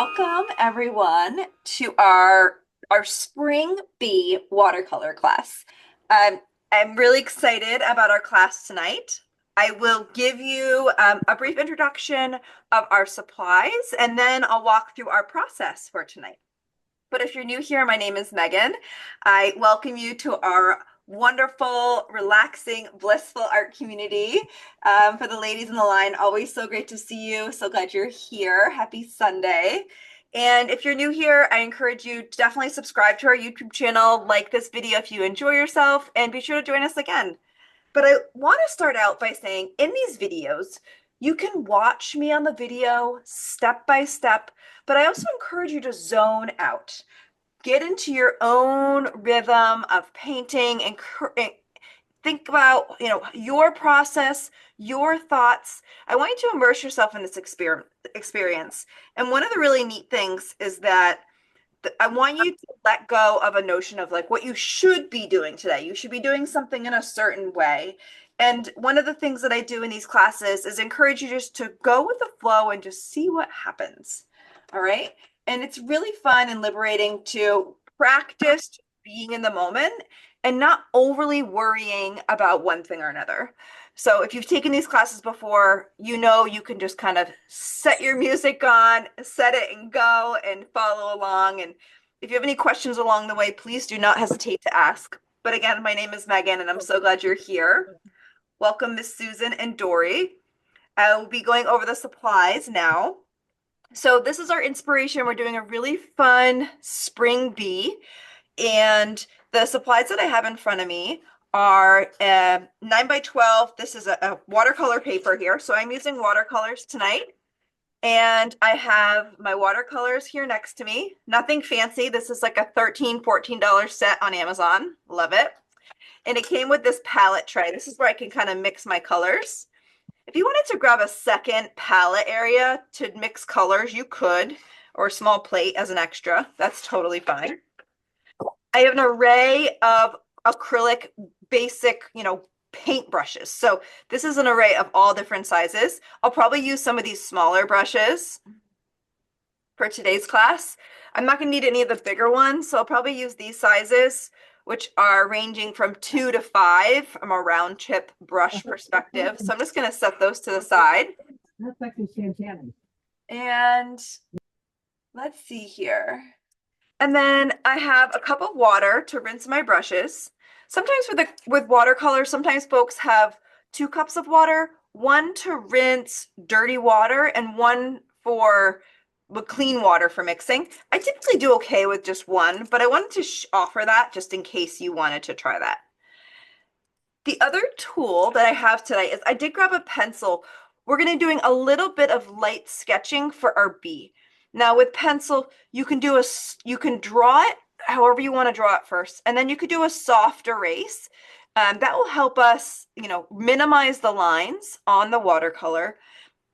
Welcome everyone to our spring bee watercolor class. Um, I'm really excited about our class tonight. I will give you a brief introduction of our supplies, and then I'll walk through our process for tonight. But if you're new here, my name is Megan. I welcome you to our wonderful, relaxing, blissful art community. For the ladies in the line, always so great to see you. So glad you're here. Happy Sunday. And if you're new here, I encourage you to definitely subscribe to our YouTube channel, like this video if you enjoy yourself, and be sure to join us again. But I want to start out by saying in these videos, you can watch me on the video step by step, but I also encourage you to zone out. Get into your own rhythm of painting and think about, your process, your thoughts. I want you to immerse yourself in this experience. And one of the really neat things is that I want you to let go of a notion of like what you should be doing today. You should be doing something in a certain way. And one of the things that I do in these classes is encourage you just to go with the flow and just see what happens. All right. And it's really fun and liberating to practice being in the moment and not overly worrying about one thing or another. So if you've taken these classes before, you know you can just kind of set your music on, set it and go and follow along. And if you have any questions along the way, please do not hesitate to ask. But again, my name is Megan, and I'm so glad you're here. Welcome, Miss Susan and Dory. I will be going over the supplies now. So this is our inspiration. We're doing a really fun spring bee, and the supplies that I have in front of me are 9x12. This is a watercolor paper here. So I'm using watercolors tonight. And I have my watercolors here next to me. Nothing fancy. This is like a $13, $14 set on Amazon. Love it. And it came with this palette tray. This is where I can kind of mix my colors. If you wanted to grab a second palette area to mix colors, you could, or a small plate as an extra. That's totally fine. I have an array of acrylic basic, paint brushes. So this is an array of all different sizes. I'll probably use some of these smaller brushes for today's class. I'm not going to need any of the bigger ones, so I'll probably use these sizes, which are ranging from 2 to 5 from a round tip brush perspective. So I'm just going to set those to the side. That's actually Santana. And let's see here. And then I have a cup of water to rinse my brushes. Sometimes with watercolor, sometimes folks have 2 cups of water, one to rinse dirty water and one for clean water for mixing. I typically do okay with just one, but I wanted to offer that just in case you wanted to try that. The other tool that I have today is I did grab a pencil. We're going to be doing a little bit of light sketching for our bee. Now with pencil, you can draw it however you want to draw it first, and then you could do a soft erase. That will help us, minimize the lines on the watercolor,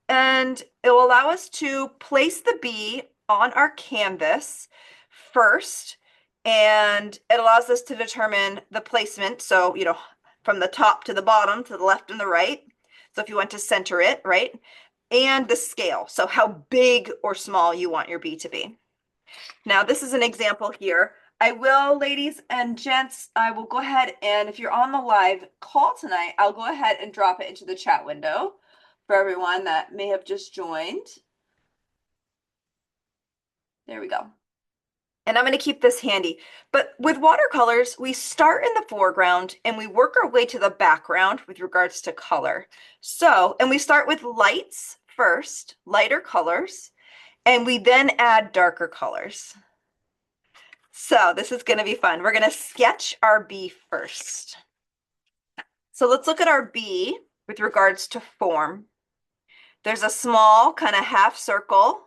and it will allow us to place the bee on our canvas first, and it allows us to determine the placement. So, from the top to the bottom, to the left and the right. So if you want to center it, right? And the scale, so how big or small you want your bee to be. Now, this is an example here. I will, ladies and gents, I will go ahead and if you're on the live call tonight, I'll go ahead and drop it into the chat window for everyone that may have just joined. There we go. And I'm going to keep this handy. But with watercolors, we start in the foreground and we work our way to the background with regards to color. So, and we start with lights first, lighter colors, and we then add darker colors. So this is going to be fun. We're going to sketch our bee first. So let's look at our bee with regards to form. There's a small kind of half circle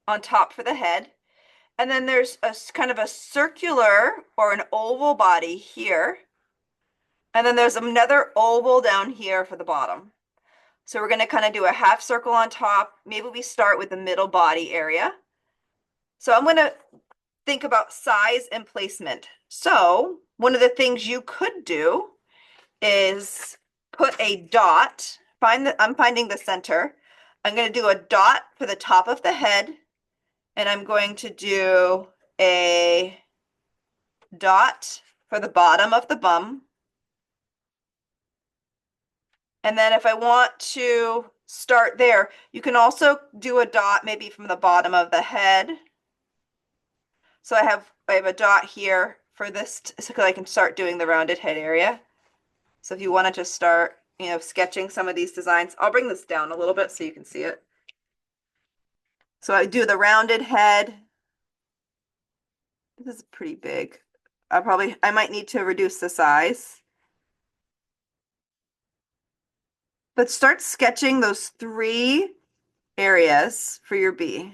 on top for the head. And then there's a kind of a circular or an oval body here. And then there's another oval down here for the bottom. So we're going to kind of do a half circle on top. Maybe we start with the middle body area. So I'm going to think about size and placement. So one of the things you could do is put a dot. I'm finding the center. I'm going to do a dot for the top of the head And I'm going to do a dot for the bottom of the bum. And then if I want to start there, you can also do a dot maybe from the bottom of the head. So I have a dot here for this so I can start doing the rounded head area. So if you want to just start, sketching some of these designs, I'll bring this down a little bit so you can see it. So I do the rounded head. This is pretty big. I might need to reduce the size. But start sketching those 3 areas for your bee.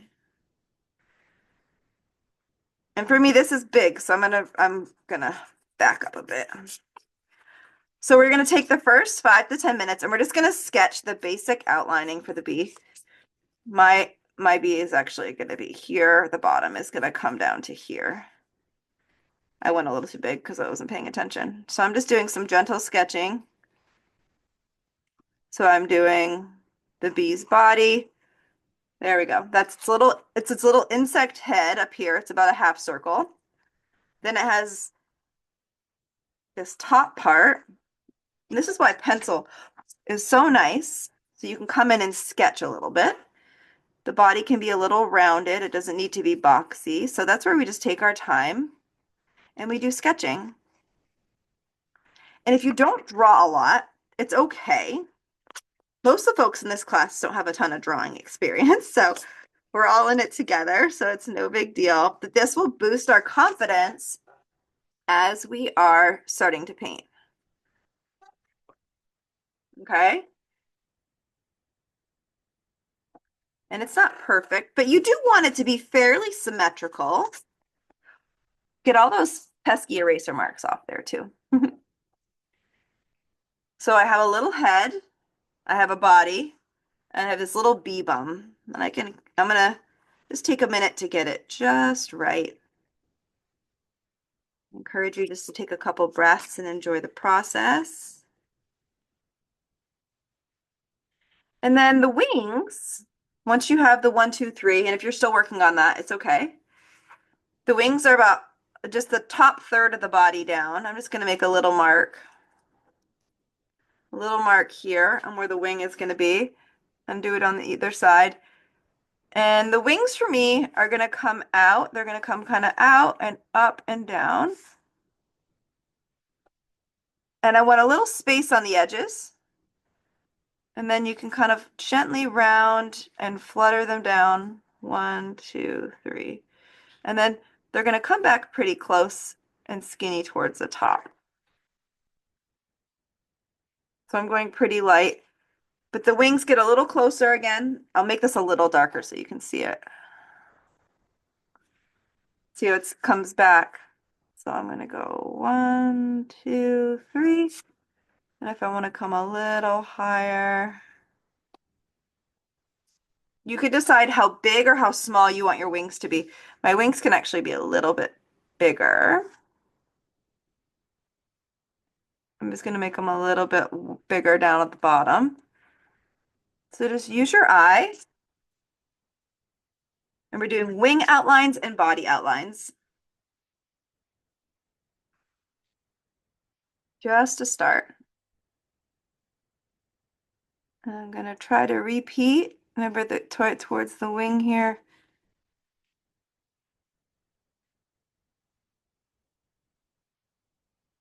And for me, this is big, so I'm gonna back up a bit. So we're gonna take the first 5 to 10 minutes and we're just gonna sketch the basic outlining for the bee. My bee is actually gonna be here. The bottom is gonna come down to here. I went a little too big because I wasn't paying attention. So I'm just doing some gentle sketching. So I'm doing the bee's body. There we go. It's its little insect head up here. It's about a half circle. Then it has this top part. And this is why pencil is so nice. So you can come in and sketch a little bit. The body can be a little rounded. It doesn't need to be boxy. So that's where we just take our time and we do sketching. And if you don't draw a lot, it's okay. Most of the folks in this class don't have a ton of drawing experience, so we're all in it together, so it's no big deal. But this will boost our confidence as we are starting to paint. Okay? And it's not perfect, but you do want it to be fairly symmetrical. Get all those pesky eraser marks off there too. So I have a little head, I have a body, and I have this little bee bum. And I'm gonna just take a minute to get it just right. I encourage you just to take a couple breaths and enjoy the process. And then the wings, once you have the 1, 2, 3, and if you're still working on that, it's okay. The wings are about just the top third of the body down. I'm just going to make a little mark here on where the wing is going to be, and do it on the either side. And the wings for me are going to come out. They're going to come kind of out and up and down. And I want a little space on the edges. And then you can kind of gently round and flutter them down. 1, 2, 3. And then they're going to come back pretty close and skinny towards the top. So I'm going pretty light, but the wings get a little closer again. I'll make this a little darker so you can see it. See how it comes back. So I'm going to go 1, 2, 3. And if I want to come a little higher, you could decide how big or how small you want your wings to be. My wings can actually be a little bit bigger. I'm just going to make them a little bit bigger down at the bottom. So just use your eye. And we're doing wing outlines and body outlines. Just to start. I'm going to try to repeat. Remember that towards the wing here.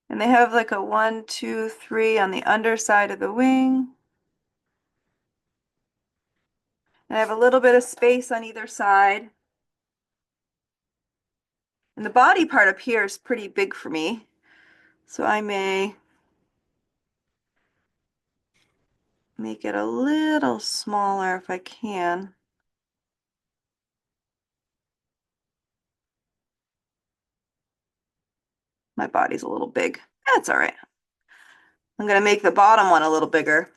And they have like a 1, 2, 3 on the underside of the wing. And I have a little bit of space on either side. And the body part up here is pretty big for me. So I may make it a little smaller if I can. My body's a little big. That's all right. I'm going to make the bottom one a little bigger.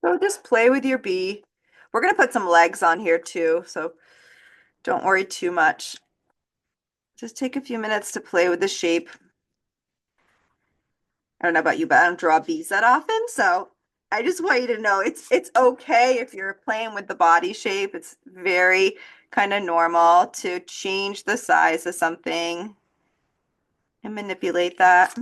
So just play with your bee. We're going to put some legs on here too, so don't worry too much. Just take a few minutes to play with the shape. I don't know about you, but I don't draw bees that often, so I just want you to know it's okay if you're playing with the body shape. It's very kind of normal to change the size of something and manipulate that.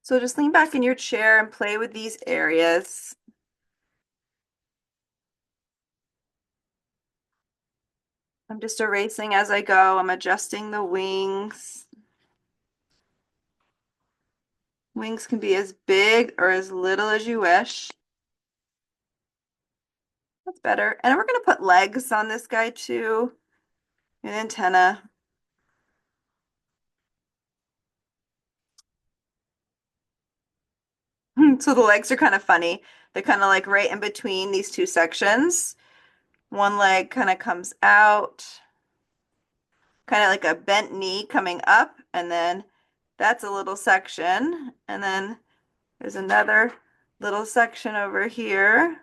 So just lean back in your chair and play with these areas. I'm just erasing as I go. I'm adjusting the wings. Wings can be as big or as little as you wish. That's better. And we're going to put legs on this guy too, an antenna. So the legs are kind of funny. They're kind of like right in between these two sections. One leg kind of comes out, kind of like a bent knee coming up, and then that's a little section. And then there's another little section over here.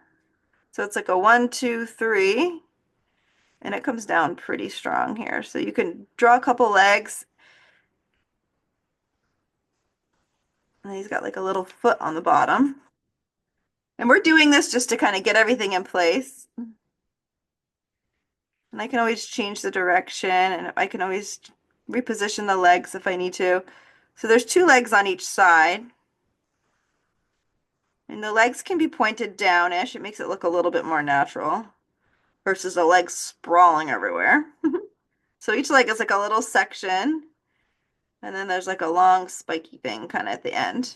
So it's like a 1, 2, 3, and it comes down pretty strong here. So you can draw a couple legs, and he's got like a little foot on the bottom. And we're doing this just to kind of get everything in place. And I can always change the direction, and I can always reposition the legs if I need to. So there's two legs on each side. And the legs can be pointed downish. It makes it look a little bit more natural versus the legs sprawling everywhere. So each leg is like a little section, and then there's like a long spiky thing kind of at the end.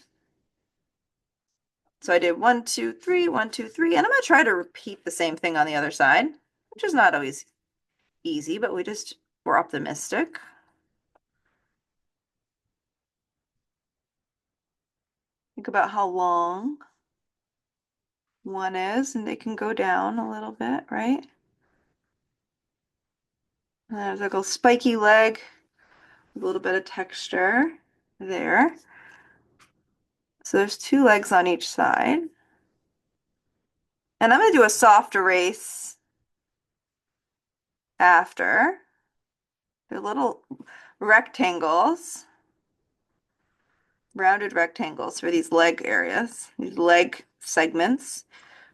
So I did 1, 2, 3, 1, 2, 3, and I'm going to try to repeat the same thing on the other side, which is not always easy, but we're optimistic. Think about how long one is, and they can go down a little bit, right? And there's like a spiky leg, a little bit of texture there. So there's two legs on each side. And I'm going to do a soft erase after. They're little rectangles, rounded rectangles for these leg areas, these leg segments,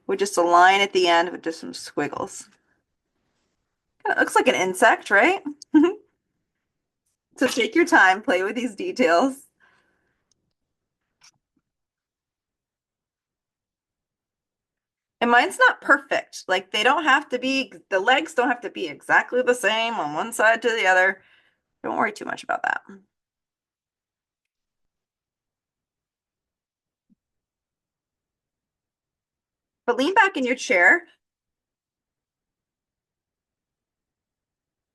with just a line at the end with just some squiggles. It looks like an insect, right? So take your time, play with these details. And mine's not perfect. Like they don't have to be, the legs don't have to be exactly the same on one side to the other. Don't worry too much about that. But lean back in your chair.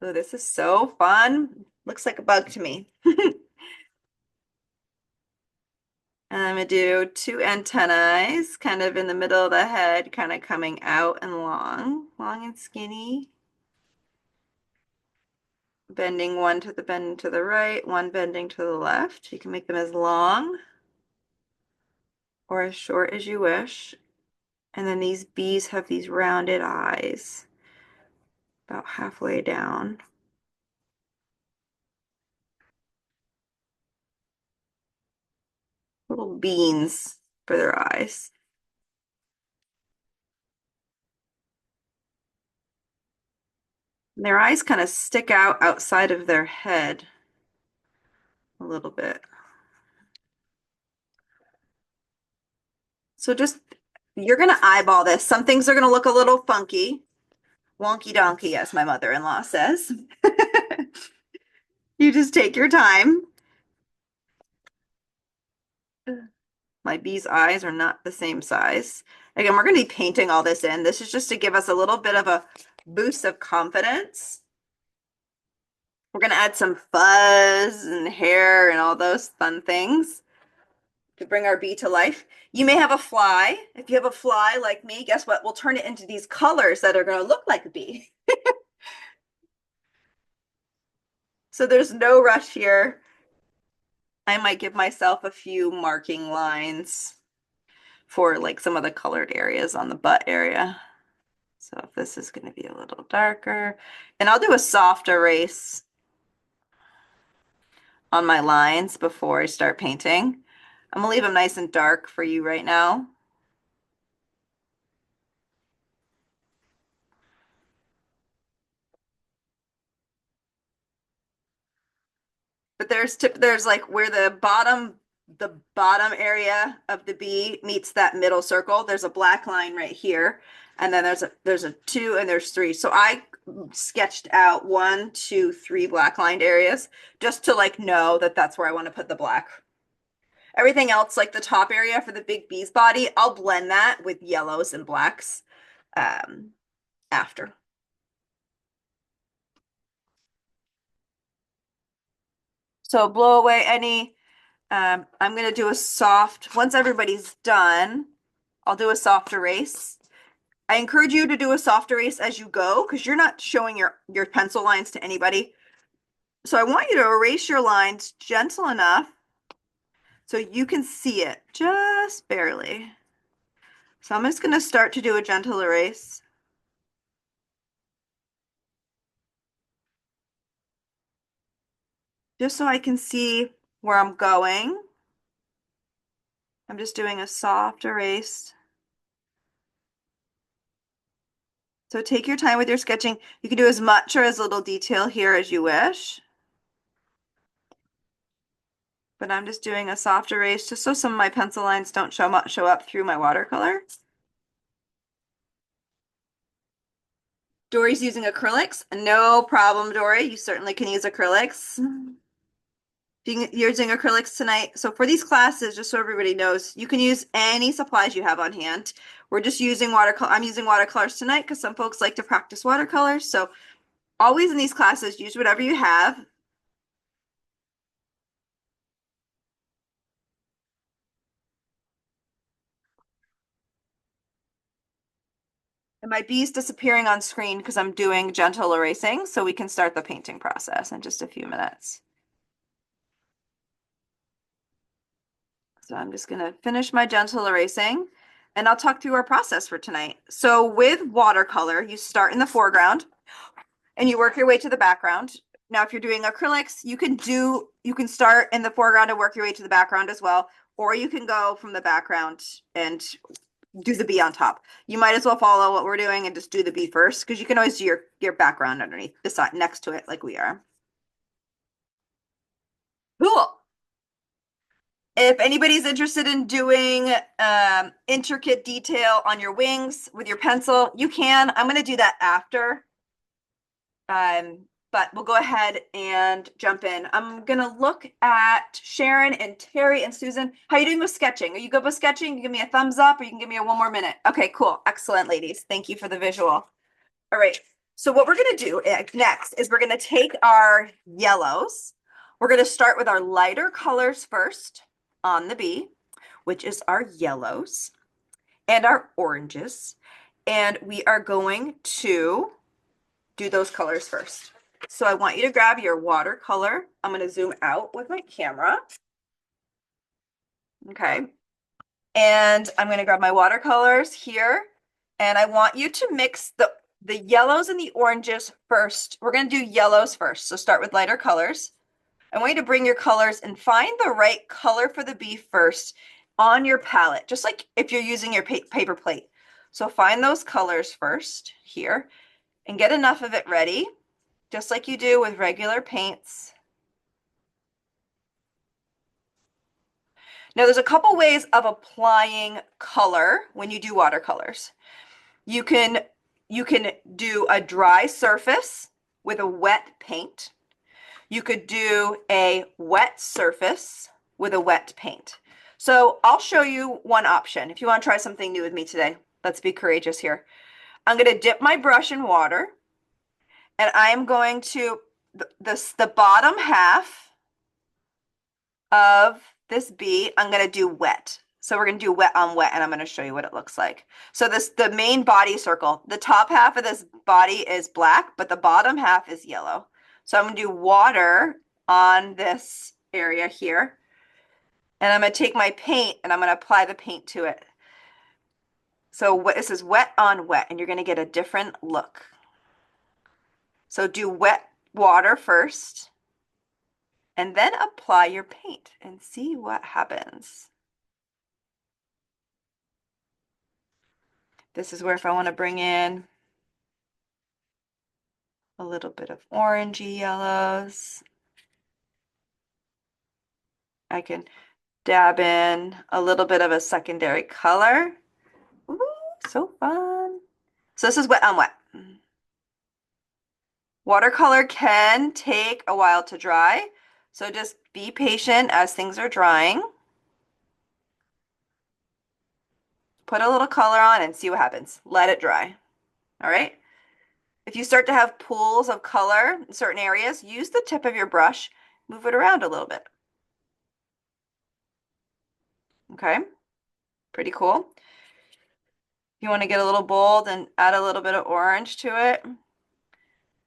Oh, this is so fun. Looks like a bug to me. And I'm gonna do two antennae, kind of in the middle of the head, kind of coming out and long and skinny. Bending one to the bend to the right, one bending to the left. You can make them as long or as short as you wish. And then these bees have these rounded eyes about halfway down. Little beans for their eyes. And their eyes kind of stick out outside of their head a little bit. So just, you're going to eyeball this. Some things are going to look a little funky. Wonky donkey, as my mother-in-law says. You just take your time. My bee's eyes are not the same size. Again, we're going to be painting all this in. This is just to give us a little bit of a boost of confidence. We're going to add some fuzz and hair and all those fun things to bring our bee to life. You may have a fly. If you have a fly like me, guess what? We'll turn it into these colors that are going to look like a bee. So there's no rush here. I might give myself a few marking lines for like some of the colored areas on the butt area. So if this is going to be a little darker, and I'll do a soft erase on my lines before I start painting. I'm gonna leave them nice and dark for you right now. But there's like where the bottom area of the B meets that middle circle. There's a black line right here, and then there's a two and there's three. So I sketched out 1, 2, 3 black lined areas just to like know that that's where I want to put the black. Everything else, like the top area for the big B's body, I'll blend that with yellows and blacks um, after. So blow away any, I'm going to do a soft, once everybody's done, I'll do a soft erase. I encourage you to do a soft erase as you go because you're not showing your pencil lines to anybody. So I want you to erase your lines gentle enough so you can see it just barely. So I'm just going to start to do a gentle erase. Just so I can see where I'm going. I'm just doing a soft erase. So take your time with your sketching. You can do as much or as little detail here as you wish. But I'm just doing a soft erase just so some of my pencil lines don't show up through my watercolor. Dory's using acrylics. No problem, Dory. You certainly can use acrylics. You're using acrylics tonight. So for these classes, just so everybody knows, you can use any supplies you have on hand. We're just using watercolor. I'm using watercolors tonight because some folks like to practice watercolors. So always in these classes, use whatever you have. And my B's disappearing on screen because I'm doing gentle erasing, so we can start the painting process in just a few minutes. So I'm just going to finish my gentle erasing and I'll talk through our process for tonight. So with watercolor, you start in the foreground and you work your way to the background. Now, if you're doing acrylics, you can start in the foreground and work your way to the background as well, or you can go from the background and do the B on top. You might as well follow what we're doing and just do the B first, because you can always do your background underneath, beside, next to it, like we are. Cool. If anybody's interested in doing intricate detail on your wings with your pencil, you can. I'm going to do that after. But we'll go ahead and jump in. I'm going to look at Sharon and Terry and Susan. How are you doing with sketching? Are you good with sketching? You can give me a thumbs up or you can give me a 1 more minute. Okay, cool. Excellent, ladies. Thank you for the visual. All right. So what we're going to do next is we're going to take our yellows. We're going to start with our lighter colors first on the B, which is our yellows and our oranges. And we are going to do those colors first. So I want you to grab your watercolor. I'm going to zoom out with my camera. Okay. And I'm going to grab my watercolors here. And I want you to mix the yellows and the oranges first. We're going to do yellows first. So start with lighter colors. I want you to bring your colors and find the right color for the B first on your palette, just like if you're using your paper plate. So find those colors first here and get enough of it ready, just like you do with regular paints. Now there's a couple ways of applying color when you do watercolors. You can do a dry surface with a wet paint. You could do a wet surface with a wet paint. So I'll show you one option. If you want to try something new with me today, let's be courageous here. I'm going to dip my brush in water and I am going to, the bottom half of this B, I'm going to do wet. So we're going to do wet on wet and I'm going to show you what it looks like. So the main body circle, the top half of this body is black, but the bottom half is yellow. So I'm going to do water on this area here. And I'm going to take my paint and I'm going to apply the paint to it. So this is wet on wet and you're going to get a different look. So do wet water first. and then apply your paint and see what happens. This is where if I want to bring in a little bit of orangey yellows, I can dab in a little bit of a secondary color. Ooh, so fun. So this is wet on wet. Watercolor can take a while to dry, so just be patient as things are drying. Put a little color on and see what happens. Let it dry. All right? If you start to have pools of color in certain areas, use the tip of your brush, move it around a little bit. Okay? Pretty cool. If you want to get a little bold and add a little bit of orange to it, you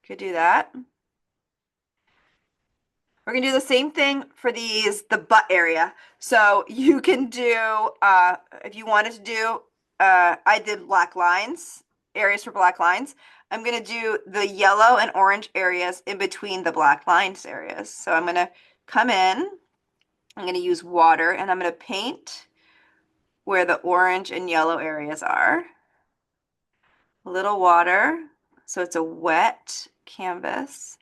could do that. We're gonna do the same thing for the butt area. So you can do, if you wanted to do, I did black lines, areas for black lines. I'm gonna do the yellow and orange areas in between the black lines areas. So I'm gonna come in, I'm gonna use water, and I'm gonna paint where the orange and yellow areas are. A little water, so it's a wet canvas.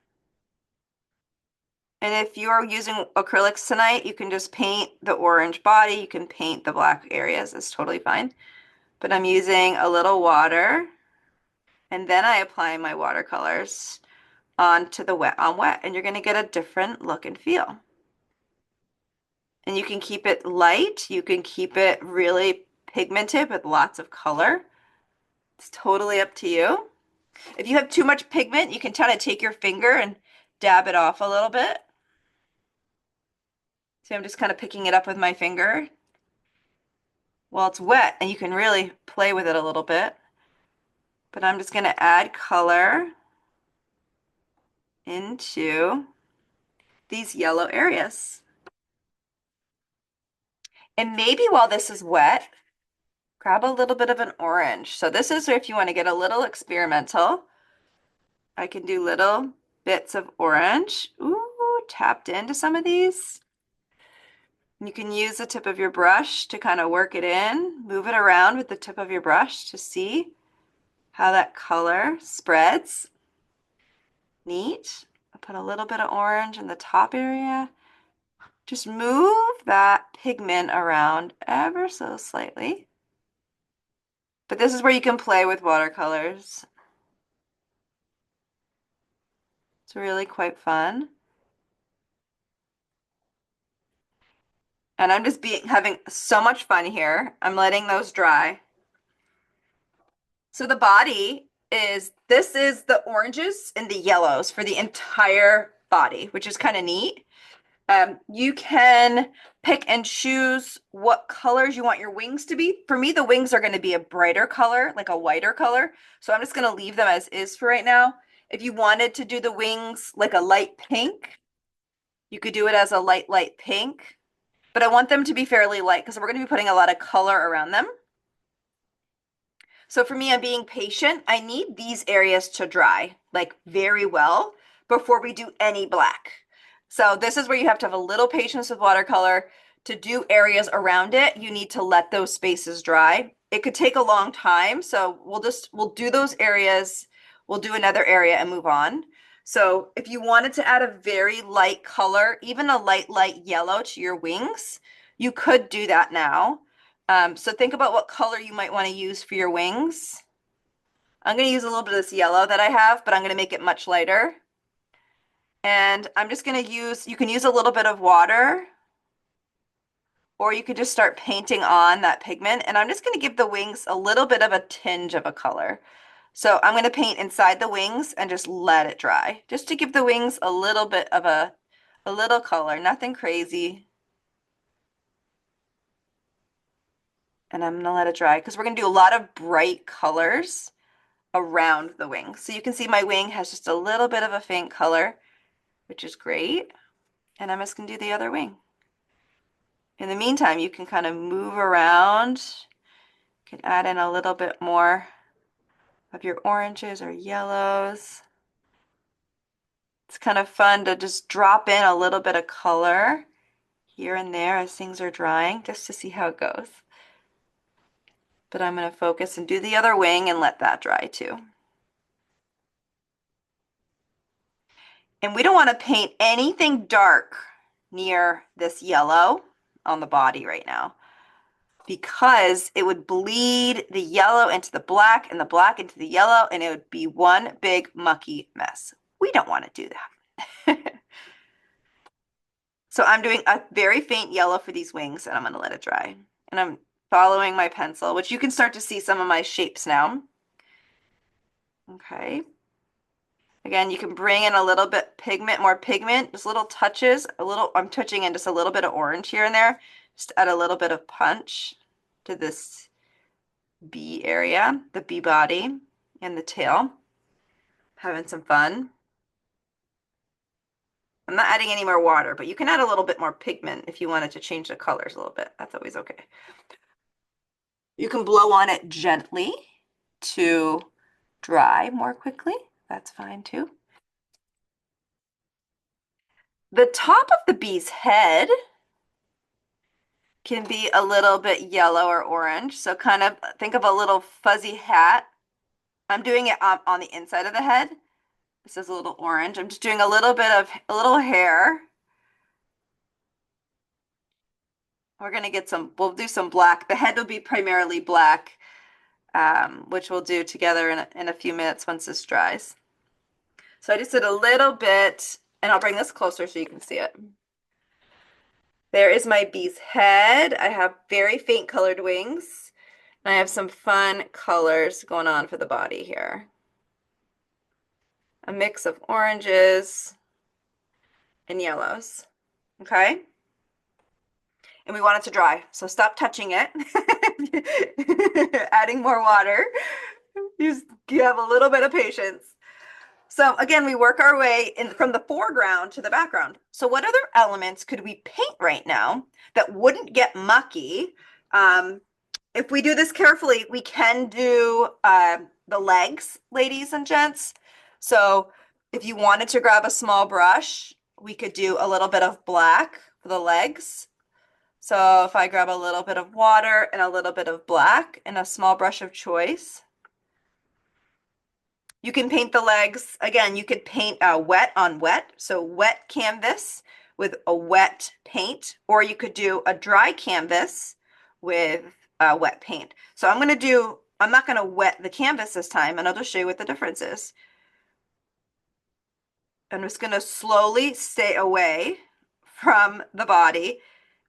And if you are using acrylics tonight, you can just paint the orange body. You can paint the black areas. It's totally fine. But I'm using a little water, and then I apply my watercolors onto the wet on wet, and you're going to get a different look and feel. And you can keep it light. You can keep it really pigmented with lots of color. It's totally up to you. If you have too much pigment, you can kind of take your finger and dab it off a little bit. See, I'm just kind of picking it up with my finger. Well, it's wet and you can really play with it a little bit. But I'm just going to add color into these yellow areas. And maybe while this is wet, grab a little bit of an orange. So this is if you want to get a little experimental. I can do little bits of orange. Ooh, tapped into some of these. You can use the tip of your brush to kind of work it in, move it around with the tip of your brush to see how that color spreads. Neat. I put a little bit of orange in the top area. Just move that pigment around ever so slightly. But this is where you can play with watercolors. It's really quite fun. And I'm just having so much fun here. I'm letting those dry. So the body this is the oranges and the yellows for the entire body, which is kind of neat. You can pick and choose what colors you want your wings to be. For me, the wings are going to be a brighter color, like a whiter color. So I'm just going to leave them as is for right now. If you wanted to do the wings like a light pink, you could do it as a light pink. But I want them to be fairly light because we're going to be putting a lot of color around them. So for me, I'm being patient. I need these areas to dry like very well before we do any black. So this is where you have to have a little patience with watercolor. To do areas around it, you need to let those spaces dry. It could take a long time, so we'll do those areas, we'll do another area and move on. So if you wanted to add a very light color, even a light yellow to your wings, you could do that now. So think about what color you might want to use for your wings. I'm going to use a little bit of this yellow that I have, but I'm going to make it much lighter. And I'm just going to you can use a little bit of water, or you could just start painting on that pigment. And I'm just going to give the wings a little bit of a tinge of a color. So I'm going to paint inside the wings and just let it dry, just to give the wings a little bit of a little color, nothing crazy. And I'm going to let it dry because we're going to do a lot of bright colors around the wing. So you can see my wing has just a little bit of a faint color, which is great. And I'm just going to do the other wing. In the meantime, you can kind of move around. You can add in a little bit more of your oranges or yellows. It's kind of fun to just drop in a little bit of color here and there as things are drying, just to see how it goes. But I'm going to focus and do the other wing and let that dry too. And we don't want to paint anything dark near this yellow on the body right now, because it would bleed the yellow into the black and the black into the yellow, and it would be one big mucky mess. We don't want to do that. So I'm doing a very faint yellow for these wings, and I'm going to let it dry. And I'm following my pencil, which you can start to see some of my shapes now. Okay. Again, you can bring in a little bit pigment, more pigment, just little touches, I'm touching in just a little bit of orange here and there, just add a little bit of punch to this bee area, the bee body and the tail. Having some fun. I'm not adding any more water, but you can add a little bit more pigment if you wanted to change the colors a little bit. That's always okay. You can blow on it gently to dry more quickly. That's fine too. The top of the bee's head can be a little bit yellow or orange. So kind of think of a little fuzzy hat. I'm doing it on the inside of the head. This is a little orange. I'm just doing a little bit of a little hair. We're going to get we'll do some black. The head will be primarily black, which we'll do together in a few minutes once this dries. So I just did a little bit, and I'll bring this closer so you can see it. There is my bee's head. I have very faint colored wings. And I have some fun colors going on for the body here. A mix of oranges and yellows. Okay? And we want it to dry, so stop touching it. Adding more water. You have a little bit of patience. So again, we work our way from the foreground to the background. So what other elements could we paint right now that wouldn't get mucky? If we do this carefully, we can do the legs, ladies and gents. So if you wanted to grab a small brush, we could do a little bit of black for the legs. So if I grab a little bit of water and a little bit of black and a small brush of choice, you can paint the legs. Again, you could paint wet on wet, so wet canvas with a wet paint, or you could do a dry canvas with wet paint. So I'm not going to wet the canvas this time, and I'll just show you what the difference is. I'm just going to slowly stay away from the body.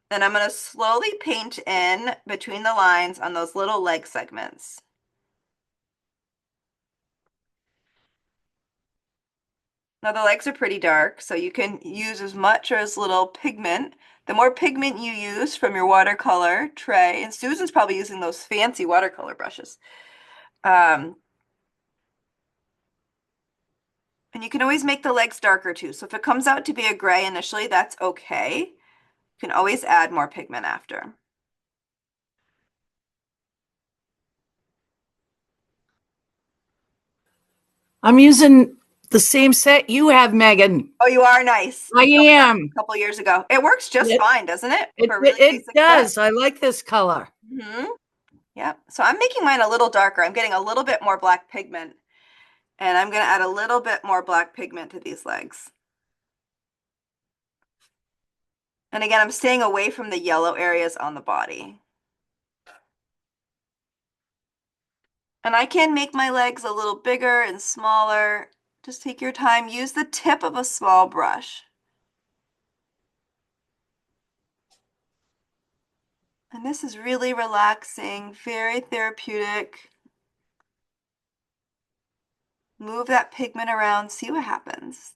Then I'm going to slowly paint in between the lines on those little leg segments. Now the legs are pretty dark, so you can use as much or as little pigment. The more pigment you use from your watercolor tray, and Susan's probably using those fancy watercolor brushes. And you can always make the legs darker too. So if it comes out to be a gray initially, that's okay. You can always add more pigment after. I'm using the same set you have, Megan. Oh, you are nice. I You told me that am. a couple years ago. It works just It, fine, doesn't it? it, For really it basic does. stuff. I like this color. Mm-hmm. Yep. So I'm making mine a little darker. I'm getting a little bit more black pigment, and I'm going to add a little bit more black pigment to these legs. And again, I'm staying away from the yellow areas on the body. And I can make my legs a little bigger and smaller. Just take your time. Use the tip of a small brush. And this is really relaxing, very therapeutic. Move that pigment around, see what happens.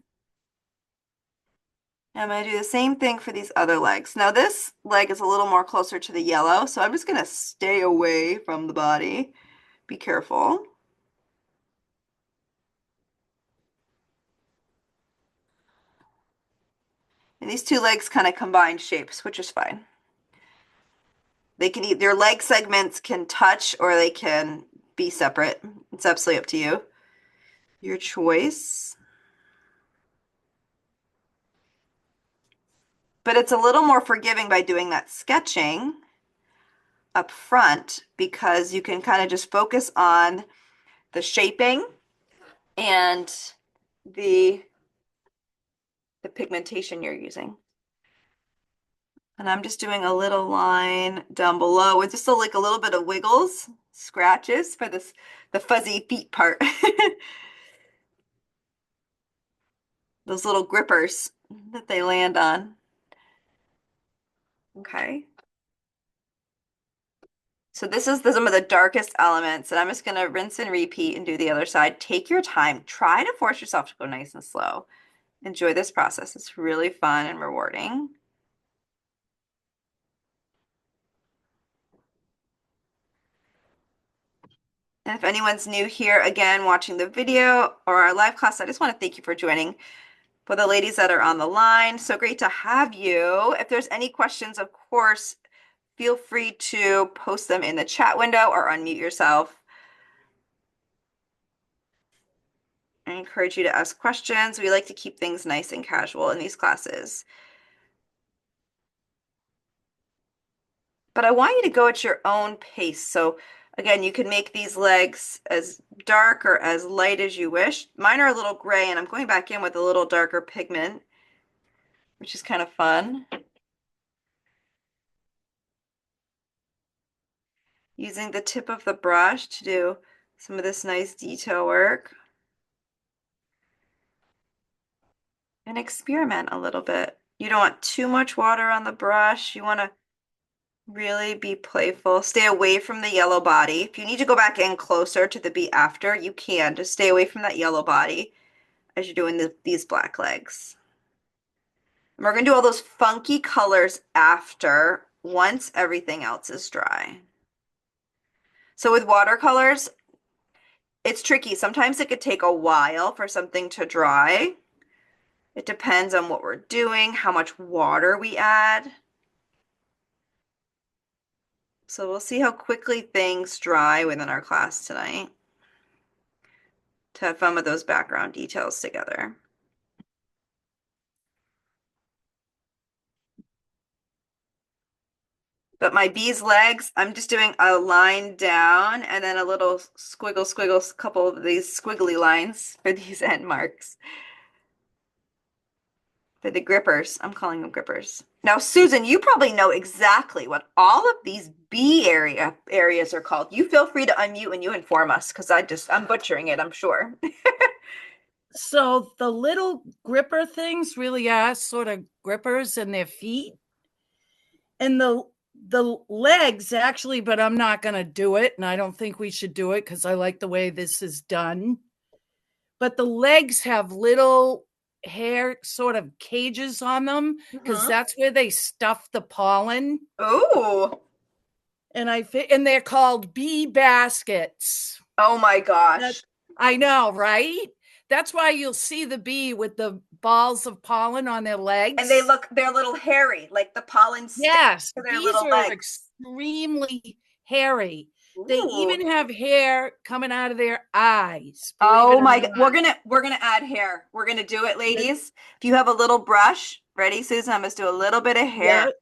And I'm going to do the same thing for these other legs. Now this leg is a little more closer to the yellow, so I'm just going to stay away from the body. Be careful. And these two legs kind of combine shapes, which is fine. Their leg segments can touch or they can be separate. It's absolutely up to you. Your choice. but it's a little more forgiving by doing that sketching up front because you can kind of just focus on the shaping and the the pigmentation you're using. And I'm just doing a little line down below with just like a little bit of wiggles, scratches for this the fuzzy feet part. Those little grippers that they land on. Okay. So this is some of the darkest elements, and I'm just gonna rinse and repeat and do the other side. Take your time. Try to force yourself to go nice and slow. Enjoy this process. It's really fun and rewarding. And if anyone's new here, again, watching the video or our live class, I just want to thank you for joining. For the ladies that are on the line, so great to have you. If there's any questions, of course, feel free to post them in the chat window or unmute yourself. I encourage you to ask questions. We like to keep things nice and casual in these classes. But I want you to go at your own pace. So again, you can make these legs as dark or as light as you wish. Mine are a little gray, and I'm going back in with a little darker pigment, which is kind of fun. Using the tip of the brush to do some of this nice detail work. And experiment a little bit. You don't want too much water on the brush. You want to really be playful. Stay away from the yellow body. If you need to go back in closer to the bee after, you can. Just stay away from that yellow body as you're doing these black legs. And we're going to do all those funky colors after, once everything else is dry. So with watercolors, it's tricky. Sometimes it could take a while for something to dry. It depends on what we're doing, how much water we add. So we'll see how quickly things dry within our class tonight to have fun with those background details together. But my bee's legs, I'm just doing a line down and then a little squiggle, squiggle, couple of these squiggly lines for these end marks. For the grippers, I'm calling them grippers. Now, Susan, you probably know exactly what all of these bee areas are called. You feel free to unmute and you inform us because I'm butchering it, I'm sure. So the little gripper things really are sort of grippers in their feet. And the legs actually, but I'm not going to do it. And I don't think we should do it because I like the way this is done. But the legs have little hair sort of cages on them because that's where they stuff the pollen. Oh. And they're called bee baskets. Oh my gosh. I know, right? That's why you'll see the bee with the balls of pollen on their legs. And they're a little hairy, like the pollen sticks to their bees little are legs. extremely hairy. Ooh. They even have hair coming out of their eyes. Oh my God. We're gonna add hair. We're gonna do it, ladies. If you have a little brush, ready, Susan? I'm gonna do a little bit of hair. Yep.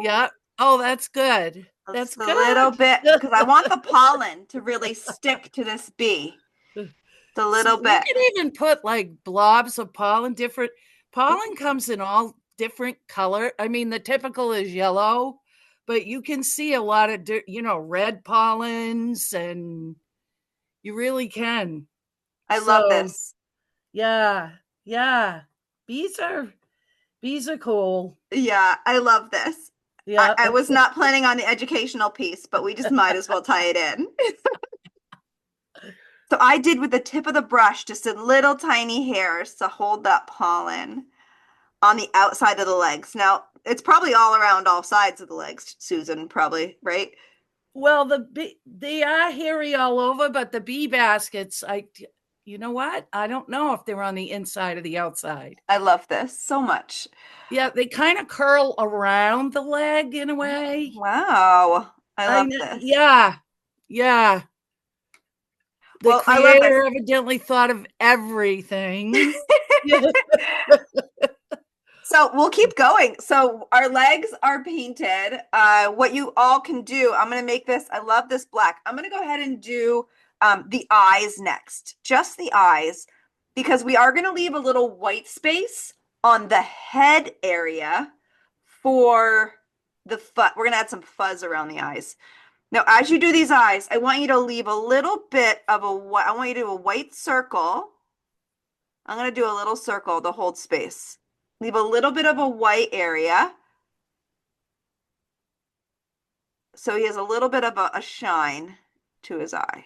Yep. Oh, that's good. That's Just a good. little bit because I want the pollen to really stick to this bee. Just a little bit. You can even put like blobs of pollen. Different pollen comes in all different color. I mean, the typical is yellow, but you can see a lot of red pollens, and you really can. I love this. Yeah, yeah. Bees are cool. Yeah, I love this. Yeah. I was not planning on the educational piece, but we just might as well tie it in. So I did with the tip of the brush just a little tiny hairs to hold that pollen on the outside of the legs. Now, it's probably all around all sides of the legs, Susan, probably, right? Well, they are hairy all over, but the bee baskets, you know what? I don't know if they're on the inside or the outside. I love this so much. Yeah, they kind of curl around the leg in a way. Wow. I love this. Yeah. Yeah. The creator evidently thought of everything. So So we'll keep going. So our legs are painted. What you all can do, I'm going to make this, I love this black. I'm going to go ahead and do the eyes next, just the eyes, because we are going to leave a little white space on the head area for the fuzz. We're going to add some fuzz around the eyes. Now, as you do these eyes, I want you to leave a little bit of a, I want you to do a white circle. I'm going to do a little circle to hold space. Leave a little bit of a white area. So he has a little bit of a shine to his eye.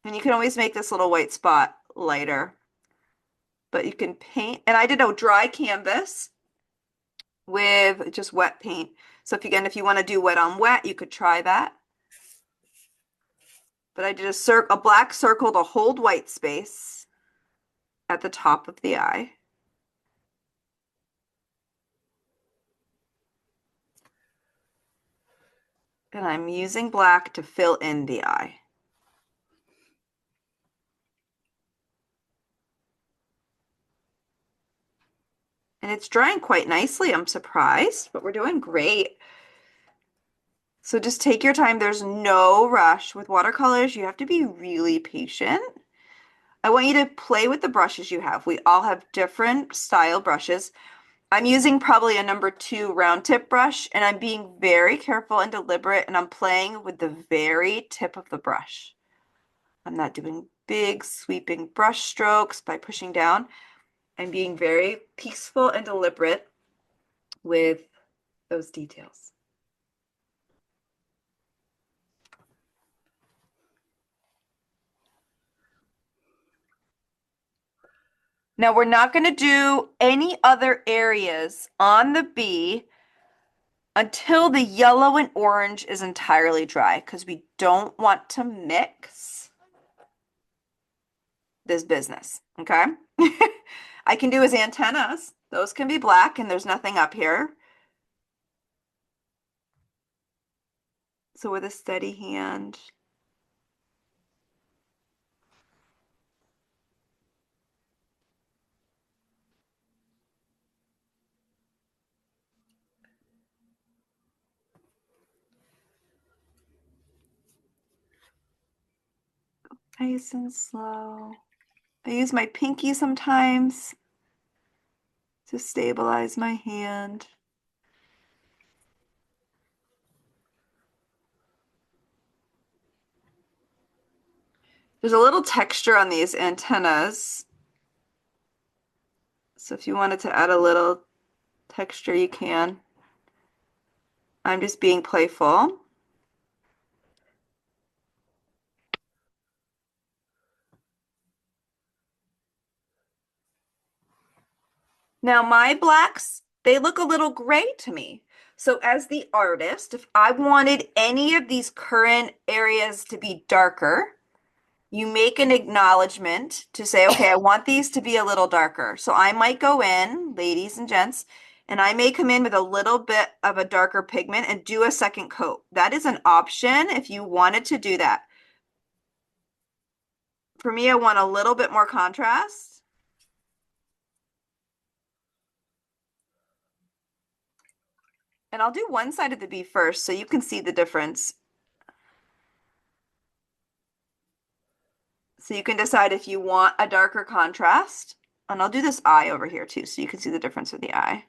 And you can always make this little white spot lighter. But you can paint, and I did a dry canvas with just wet paint. So if you want to do wet on wet, you could try that. But I did a black circle to hold white space at the top of the eye. And I'm using black to fill in the eye. And it's drying quite nicely. I'm surprised, but we're doing great. So just take your time. There's no rush. With watercolors, you have to be really patient. I want you to play with the brushes you have. We all have different style brushes. I'm using probably a number 2 round tip brush, and I'm being very careful and deliberate, and I'm playing with the very tip of the brush. I'm not doing big sweeping brush strokes by pushing down. I'm being very peaceful and deliberate with those details. Now we're not going to do any other areas on the bee until the yellow and orange is entirely dry, because we don't want to mix this business, okay? I can do his antennas. Those can be black and there's nothing up here. So with a steady hand. Nice and slow. I use my pinky sometimes to stabilize my hand. There's a little texture on these antennas. So if you wanted to add a little texture, you can. I'm just being playful. Now my blacks, they look a little gray to me. So as the artist, if I wanted any of these current areas to be darker, you make an acknowledgement to say, okay, I want these to be a little darker. So I might go in, ladies and gents, and I may come in with a little bit of a darker pigment and do a second coat. That is an option if you wanted to do that. For me, I want a little bit more contrast. And I'll do one side of the bee first so you can see the difference. So you can decide if you want a darker contrast. And I'll do this eye over here too, so you can see the difference with the eye.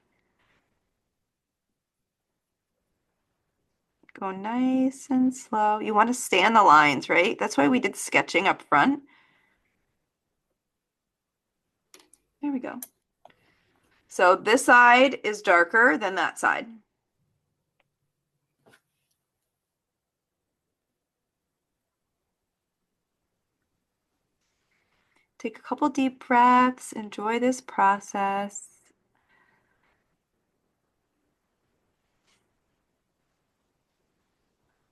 Go nice and slow. You want to stay on the lines, right? That's why we did sketching up front. There we go. So this side is darker than that side. Take a couple deep breaths, enjoy this process.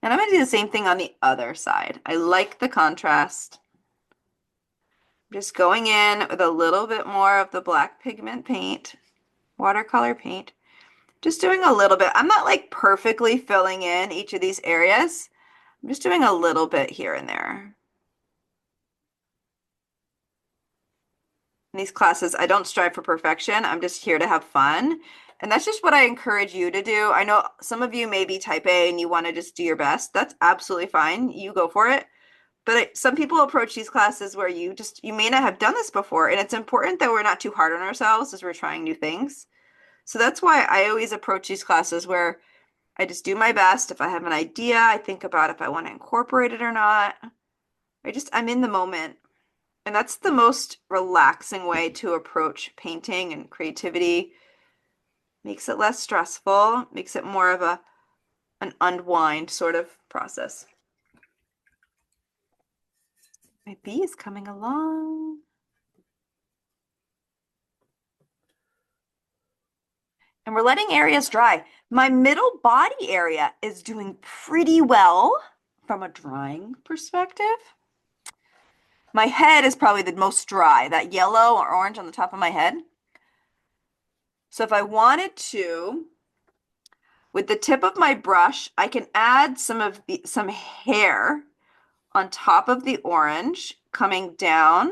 And I'm going to do the same thing on the other side. I like the contrast. Just going in with a little bit more of the black pigment paint, watercolor paint. Just doing a little bit. I'm not like perfectly filling in each of these areas. I'm just doing a little bit here and there. In these classes, I don't strive for perfection. I'm just here to have fun. And that's just what I encourage you to do. I know some of you may be type A and you want to just do your best. That's absolutely fine. You go for it. But some people approach these classes where you may not have done this before. And it's important that we're not too hard on ourselves as we're trying new things. So that's why I always approach these classes where I just do my best. If I have an idea, I think about if I want to incorporate it or not. I'm in the moment. And that's the most relaxing way to approach painting and creativity. Makes it less stressful, makes it more of an unwind sort of process. My bee is coming along. And we're letting areas dry. My middle body area is doing pretty well from a drying perspective. My head is probably the most dry, that yellow or orange on the top of my head. So if I wanted to, with the tip of my brush, I can add some hair on top of the orange coming down,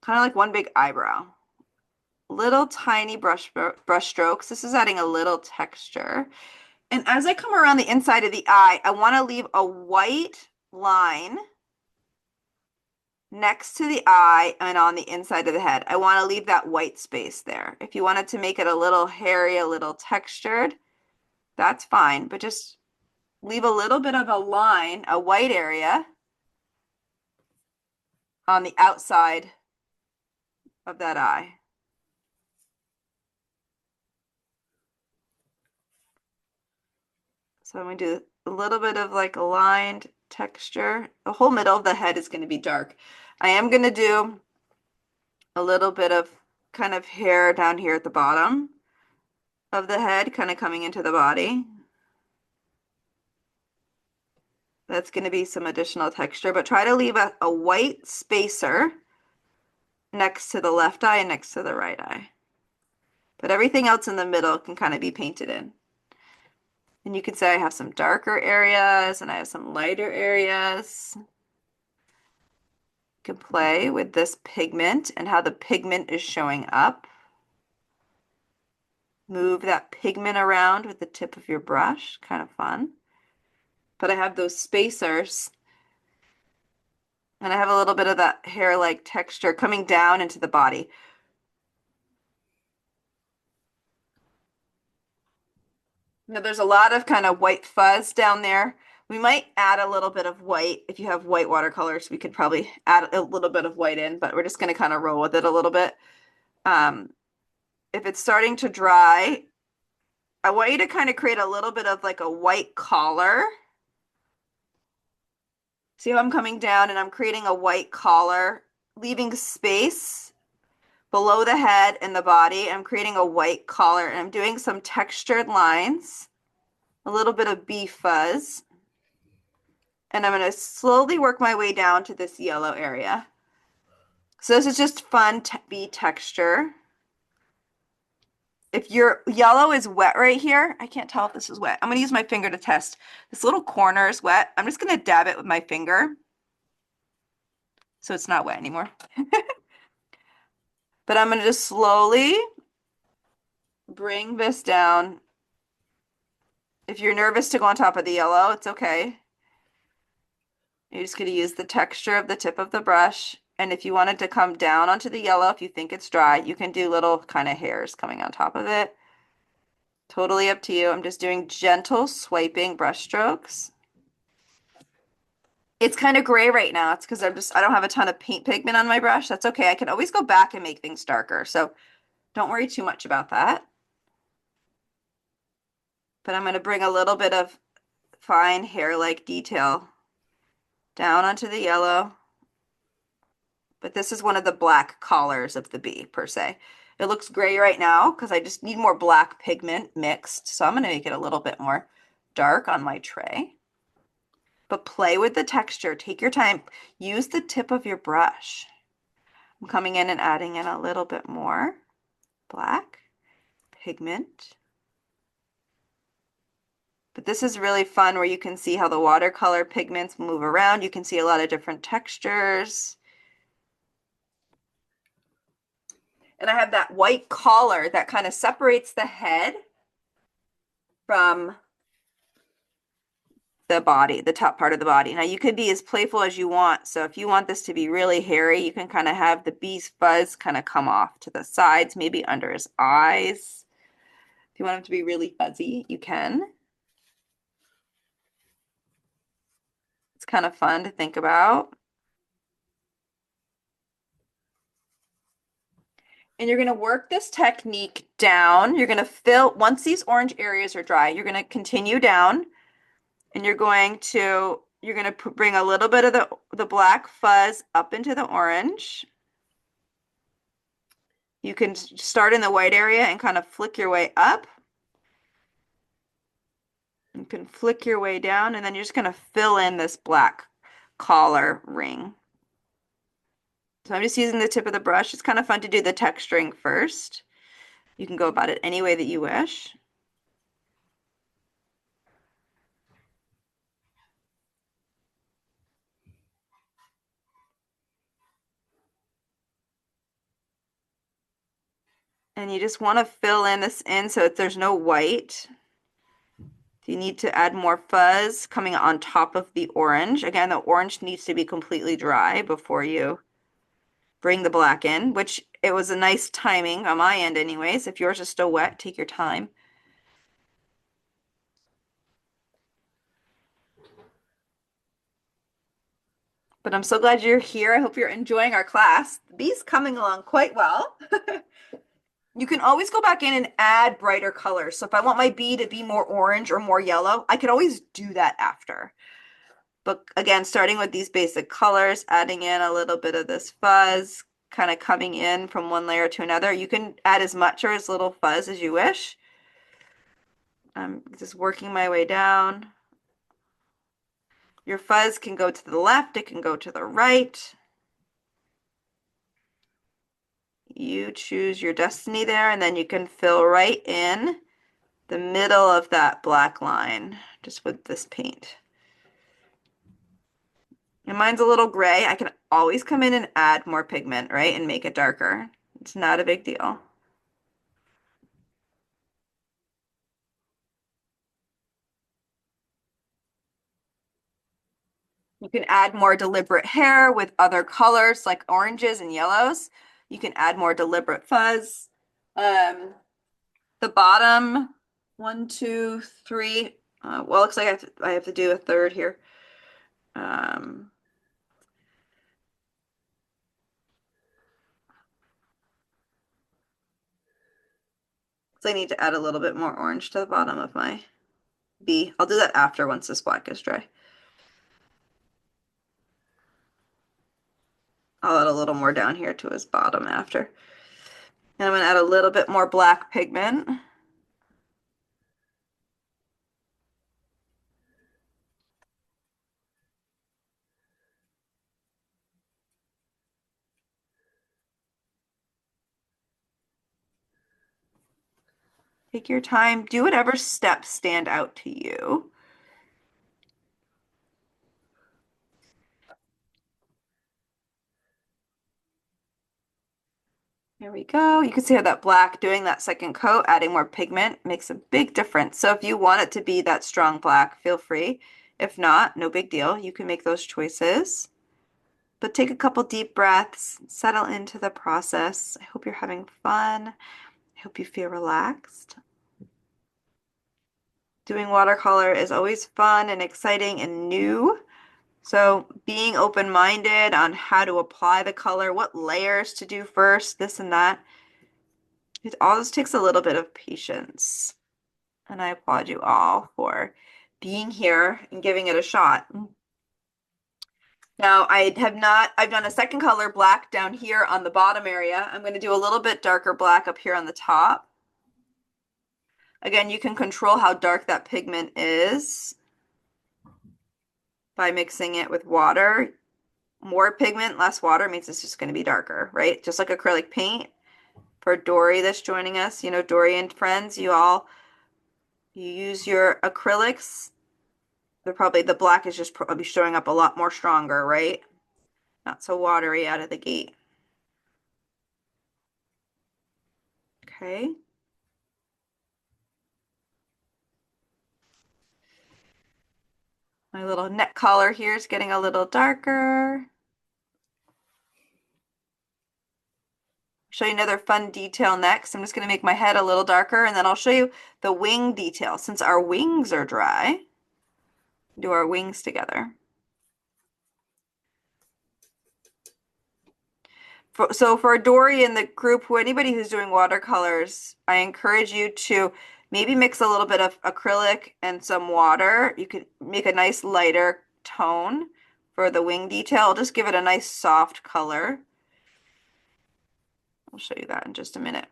kind of like one big eyebrow. Little tiny brush strokes. This is adding a little texture. And as I come around the inside of the eye, I want to leave a white line next to the eye and on the inside of the head. I want to leave that white space there. If you wanted to make it a little hairy, a little textured, that's fine, but just leave a little bit of a line, a white area on the outside of that eye. So I'm going to do a little bit of like a lined texture. The whole middle of the head is going to be dark. I am going to do a little bit of kind of hair down here at the bottom of the head, kind of coming into the body. That's going to be some additional texture, but try to leave a white spacer next to the left eye and next to the right eye. But everything else in the middle can kind of be painted in. And you could say I have some darker areas and I have some lighter areas. You can play with this pigment and how the pigment is showing up. Move that pigment around with the tip of your brush, kind of fun. But I have those spacers and I have a little bit of that hair-like texture coming down into the body. Now there's a lot of kind of white fuzz down there. We might add a little bit of white. If you have white watercolors, we could probably add a little bit of white in, but we're just going to kind of roll with it a little bit. If it's starting to dry, I want you to kind of create a little bit of like a white collar. See how I'm coming down and I'm creating a white collar, leaving space below the head and the body. I'm creating a white collar and I'm doing some textured lines, a little bit of bee fuzz. And I'm going to slowly work my way down to this yellow area. So this is just fun bee texture. If your yellow is wet right here, I can't tell if this is wet. I'm going to use my finger to test. This little corner is wet. I'm just going to dab it with my finger so it's not wet anymore. But I'm going to just slowly bring this down. If you're nervous to go on top of the yellow, it's okay. You're just going to use the texture of the tip of the brush. And if you want it to come down onto the yellow, if you think it's dry, you can do little kind of hairs coming on top of it. Totally up to you. I'm just doing gentle swiping brush strokes. It's kind of gray right now. It's because I don't have a ton of paint pigment on my brush. That's okay. I can always go back and make things darker. So don't worry too much about that. But I'm going to bring a little bit of fine hair-like detail down onto the yellow. But this is one of the black collars of the bee per se. It looks gray right now because I just need more black pigment mixed. So I'm going to make it a little bit more dark on my tray. But play with the texture. Take your time. Use the tip of your brush. I'm coming in and adding in a little bit more black pigment. But this is really fun where you can see how the watercolor pigments move around. You can see a lot of different textures. And I have that white collar that kind of separates the head from the body, the top part of the body. Now you could be as playful as you want. So if you want this to be really hairy, you can kind of have the bee's fuzz kind of come off to the sides, maybe under his eyes. If you want him to be really fuzzy, you can. It's kind of fun to think about. And you're going to work this technique down. You're going to fill, once these orange areas are dry, you're going to continue down and you're going to bring a little bit of the black fuzz up into the orange. You can start in the white area and kind of flick your way up. You can flick your way down, and then you're just going to fill in this black collar ring. So I'm just using the tip of the brush. It's kind of fun to do the texturing first. You can go about it any way that you wish. And you just want to fill in this in so that there's no white. You need to add more fuzz coming on top of the orange. Again, the orange needs to be completely dry before you bring the black in, which it was a nice timing on my end anyways. If yours is still wet, take your time. But I'm so glad you're here. I hope you're enjoying our class. The bee's coming along quite well. You can always go back in and add brighter colors. So if I want my bee to be more orange or more yellow, I could always do that after. But again, starting with these basic colors, adding in a little bit of this fuzz, kind of coming in from one layer to another. You can add as much or as little fuzz as you wish. I'm just working my way down. Your fuzz can go to the left, it can go to the right. You choose your destiny there, and then you can fill right in the middle of that black line just with this paint. And mine's a little gray. I can always come in and add more pigment, right, and make it darker. It's not a big deal. You can add more deliberate hair with other colors like oranges and yellows. You can add more deliberate fuzz. The bottom, 1, 2, 3. Well, looks like I have to do a third here. So I need to add a little bit more orange to the bottom of my bee. I'll do that after once this black is dry. I'll add a little more down here to his bottom after. And I'm going to add a little bit more black pigment. Take your time. Do whatever steps stand out to you. There we go. You can see how that black, doing that second coat, adding more pigment makes a big difference. So if you want it to be that strong black, feel free. If not, no big deal. You can make those choices. But take a couple deep breaths, settle into the process. I hope you're having fun. I hope you feel relaxed. Doing watercolor is always fun and exciting and new. So being open-minded on how to apply the color, what layers to do first, this and that, it all just takes a little bit of patience. And I applaud you all for being here and giving it a shot. Now I've done a second color black down here on the bottom area. I'm going to do a little bit darker black up here on the top. Again, you can control how dark that pigment is by mixing it with water. More pigment, less water means it's just going to be darker, right? Just like acrylic paint. For Dory that's joining us, you know, Dory and friends, you use your acrylics. The black is just probably showing up a lot more stronger, right? Not so watery out of the gate. Okay. My little neck collar here is getting a little darker. Show you another fun detail next. I'm just going to make my head a little darker, and then I'll show you the wing detail. Since our wings are dry, do our wings together. So for Dory in the group, anybody who's doing watercolors, I encourage you to maybe mix a little bit of acrylic and some water. You could make a nice lighter tone for the wing detail. Just give it a nice soft color. I'll show you that in just a minute.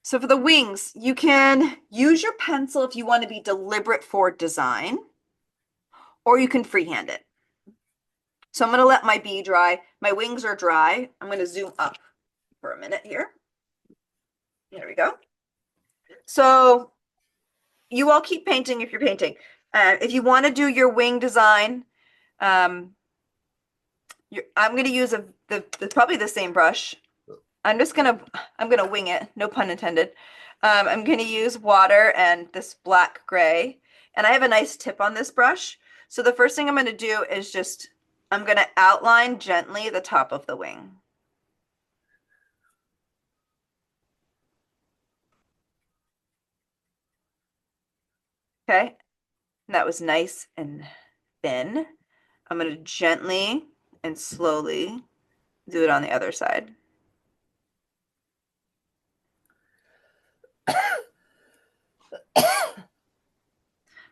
So for the wings, you can use your pencil if you want to be deliberate for design, or you can freehand it. So I'm going to let my bee dry. My wings are dry. I'm going to zoom up for a minute here. There we go. So you all keep painting if you're painting. If you want to do your wing design, I'm going to use probably the same brush. I'm gonna wing it, no pun intended. I'm gonna use water and this black gray, and I have a nice tip on this brush. So the first thing I'm gonna do is I'm gonna outline gently the top of the wing. Okay, and that was nice and thin. I'm gonna gently and slowly do it on the other side.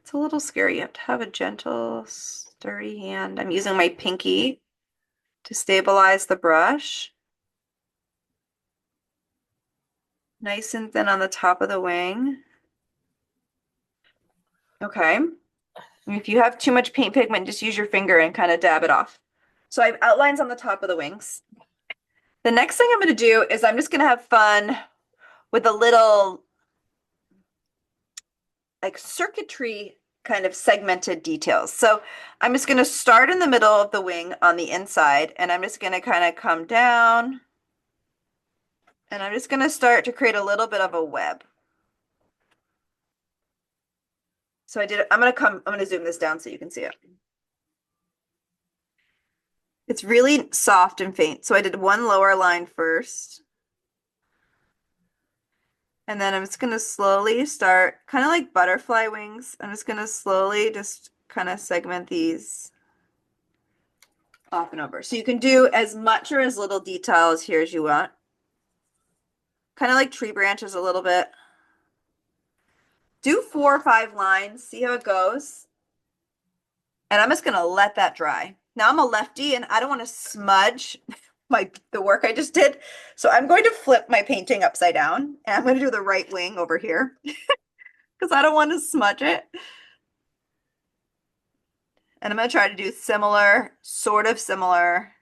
It's a little scary. You have to have a gentle, sturdy hand. I'm using my pinky to stabilize the brush. Nice and thin on the top of the wing. Okay. If you have too much paint pigment, just use your finger and kind of dab it off. So I have outlines on the top of the wings. The next thing I'm going to do is I'm just going to have fun with a little like circuitry kind of segmented details. So I'm just going to start in the middle of the wing on the inside, and I'm just going to kind of come down, and I'm just going to start to create a little bit of a web. So I'm going to zoom this down so you can see it. It's really soft and faint. So I did one lower line first. And then I'm just going to slowly start, kind of like butterfly wings. I'm just going to slowly just kind of segment these off and over. So you can do as much or as little detail as here as you want. Kind of like tree branches a little bit. Do 4 or 5 lines, see how it goes. And I'm just going to let that dry. Now I'm a lefty and I don't want to smudge the work I just did. So I'm going to flip my painting upside down, and I'm going to do the right wing over here because I don't want to smudge it. And I'm going to try to do sort of similar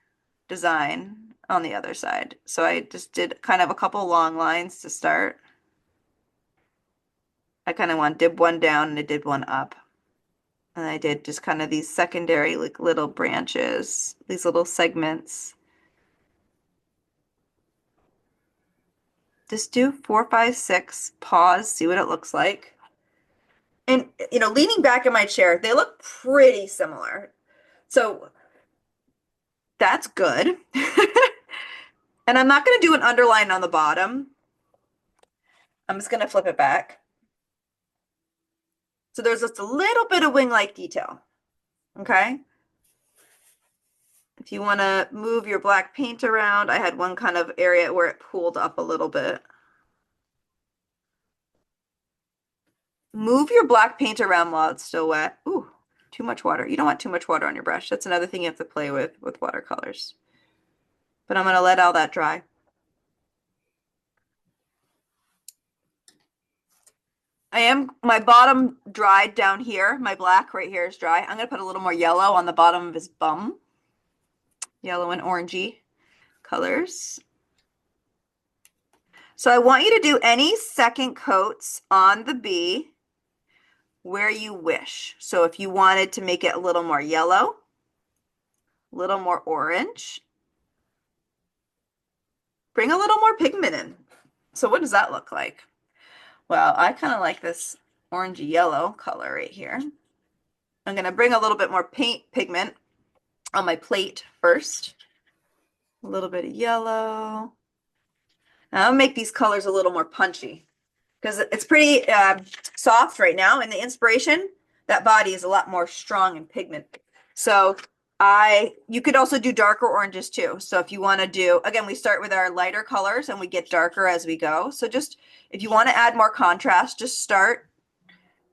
design on the other side. So I just did kind of a couple long lines to start. I kind of did one down and I did one up. And I did just kind of these secondary like little branches, these little segments. Just do 4, 5, 6, pause, see what it looks like. And, leaning back in my chair, they look pretty similar. So that's good. And I'm not going to do an underline on the bottom. I'm just going to flip it back. So there's just a little bit of wing-like detail. Okay. If you want to move your black paint around, I had one kind of area where it pooled up a little bit. Move your black paint around while it's still wet. Ooh, too much water. You don't want too much water on your brush. That's another thing you have to play with watercolors. But I'm going to let all that dry. My bottom dried down here. My black right here is dry. I'm going to put a little more yellow on the bottom of his bum. Yellow and orangey colors. So I want you to do any second coats on the bee where you wish. So if you wanted to make it a little more yellow, a little more orange, bring a little more pigment in. So what does that look like? Well, I kind of like this orangey yellow color right here. I'm going to bring a little bit more paint pigment on my plate first. A little bit of yellow. Now I'll make these colors a little more punchy because it's pretty soft right now. In the inspiration, that body is a lot more strong in pigment. So you could also do darker oranges too. So if you want to do, again, we start with our lighter colors and we get darker as we go. So just, if you want to add more contrast, just start.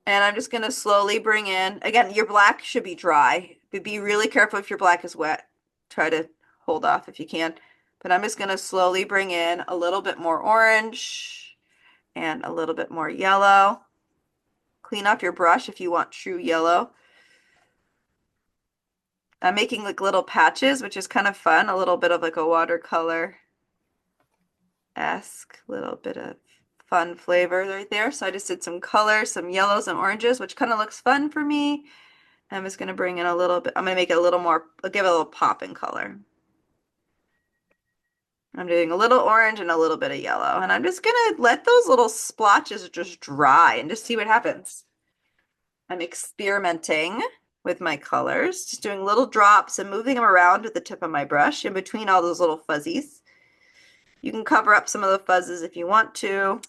And I'm just going to slowly bring in, again, your black should be dry, but be really careful if your black is wet. Try to hold off if you can. But I'm just going to slowly bring in a little bit more orange and a little bit more yellow. Clean off your brush if you want true yellow. I'm making like little patches, which is kind of fun. A little bit of like a watercolor-esque, little bit of fun flavor right there. So I just did some color, some yellows and oranges, which kind of looks fun for me. I'm just going to bring in a little bit. I'm going to make it a little more, I'll give it a little pop in color. I'm doing a little orange and a little bit of yellow. And I'm just going to let those little splotches just dry and just see what happens. I'm experimenting with my colors, just doing little drops and moving them around with the tip of my brush in between all those little fuzzies. You can cover up some of the fuzzes if you want to.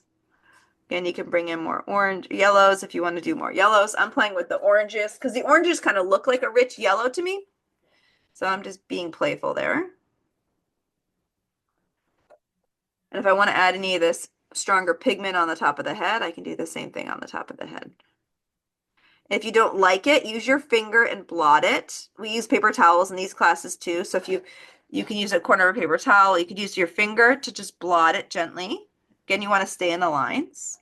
Again, you can bring in more orange, yellows if you want to do more yellows. I'm playing with the oranges because the oranges kind of look like a rich yellow to me. So I'm just being playful there. And if I want to add any of this stronger pigment on the top of the head, I can do the same thing on the top of the head. If you don't like it, use your finger and blot it. We use paper towels in these classes too. So if you can use a corner of a paper towel, you could use your finger to just blot it gently. Again, you want to stay in the lines.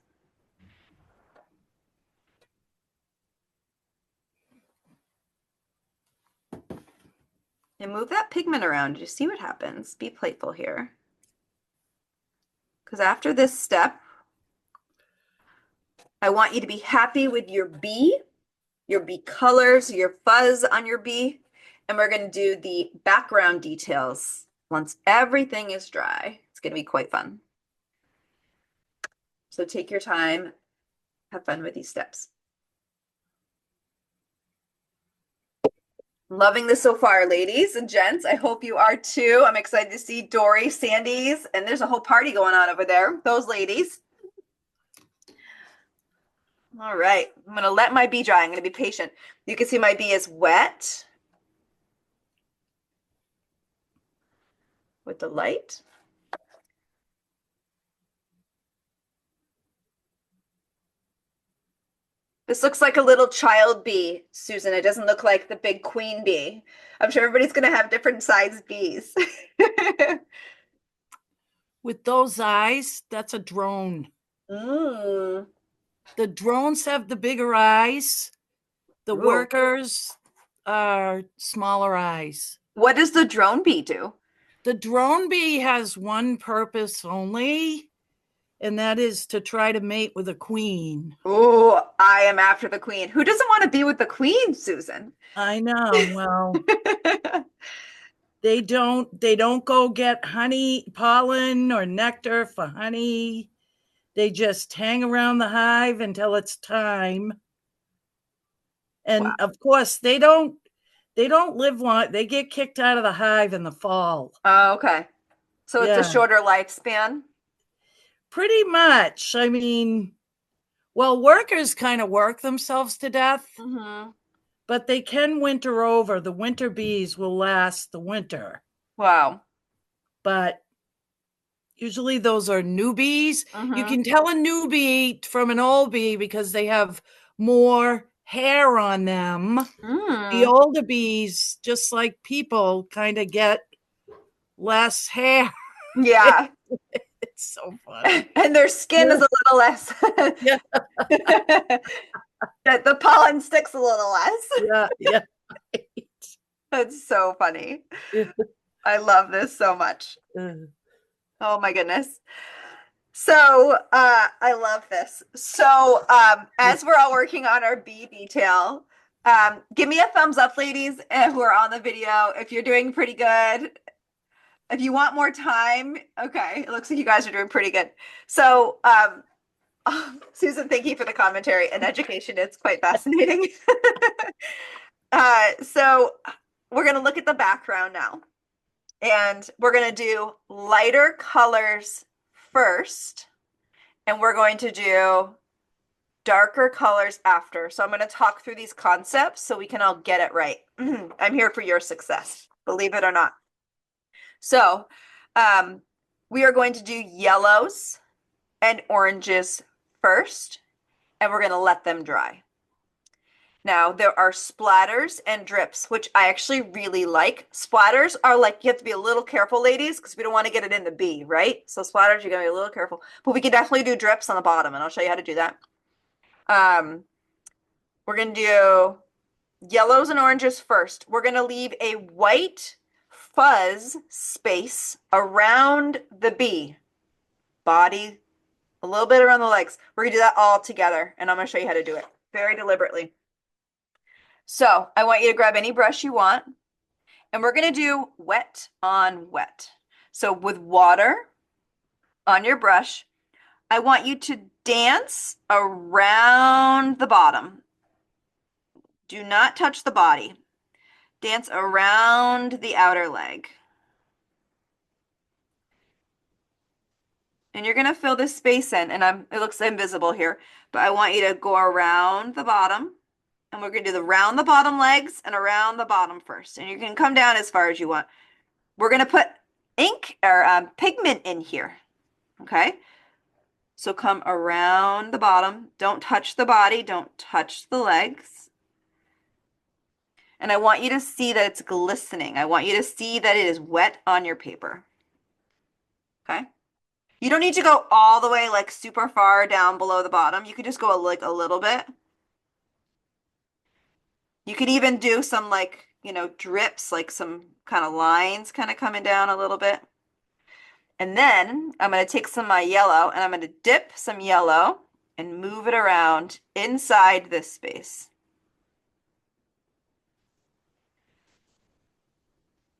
And move that pigment around. Just see what happens. Be playful here. Because after this step, I want you to be happy with your bee colors, your fuzz on your bee. And we're going to do the background details once everything is dry. It's going to be quite fun. So take your time. Have fun with these steps. Loving this so far, ladies and gents. I hope you are too. I'm excited to see Dory, Sandy's, and there's a whole party going on over there. Those ladies. All right. I'm going to let my bee dry. I'm going to be patient. You can see my bee is wet with the light. This looks like a little child bee, Susan. It doesn't look like the big queen bee. I'm sure everybody's going to have different sized bees. With those eyes, that's a drone. Mm. The drones have the bigger eyes. The Ooh. workers are smaller eyes. What does the drone bee do? The drone bee has one purpose only, and that is to try to mate with a queen. Oh, I am after the queen. Who doesn't want to be with the queen, Susan? I know. Well, they don't go get honey, pollen, or nectar for honey. They just hang around the hive until it's time. And Wow. of course, they don't live long. They get kicked out of the hive in the fall. Oh, okay. So it's a Yeah. shorter lifespan? Pretty much. I mean, well, workers kind of work themselves to death, but they can winter over. The winter bees will last the winter. Wow. But usually those are newbies. You can tell a newbie from an old bee because they have more hair on them. The older bees, just like people, kind of get less hair. Yeah. It's so funny. And their skin is a little less. Yeah. The pollen sticks a little less. Yeah. Yeah. That's so funny. I love this so much. Oh my goodness. So I love this. So as we're all working on our bee detail, give me a thumbs up, ladies, who are on the video, if you're doing pretty good. If you want more time, okay, it looks like you guys are doing pretty good. So, Susan, thank you for the commentary and education. It's quite fascinating. So we're going to look at the background now, and we're going to do lighter colors first, and we're going to do darker colors after. So I'm going to talk through these concepts so we can all get it right. I'm here for your success, believe it or not. So we are going to do yellows and oranges first, and we're going to let them dry. Now, there are splatters and drips, which I actually really like. Splatters are like, you have to be a little careful, ladies, because we don't want to get it in the B, right? So splatters, you're going to be a little careful. But we can definitely do drips on the bottom, and I'll show you how to do that. We're going to do yellows and oranges first. We're going to leave a white fuzz space around the B. Body, a little bit around the legs. We're going to do that all together, and I'm going to show you how to do it very deliberately. So I want you to grab any brush you want, and we're going to do wet on wet. So with water on your brush, I want you to dance around the bottom. Do not touch the body. Dance around the outer leg. And you're going to fill this space in, and it looks invisible here, but I want you to go around the bottom, and we're going to do around the bottom legs and around the bottom first. And you can come down as far as you want. We're going to put ink or pigment in here, okay? So come around the bottom. Don't touch the body. Don't touch the legs. And I want you to see that it's glistening. I want you to see that it is wet on your paper, okay? You don't need to go all the way like super far down below the bottom. You could just go like a little bit. You could even do some like, drips, like some kind of lines kind of coming down a little bit. And then I'm going to take some of my yellow and I'm going to dip some yellow and move it around inside this space.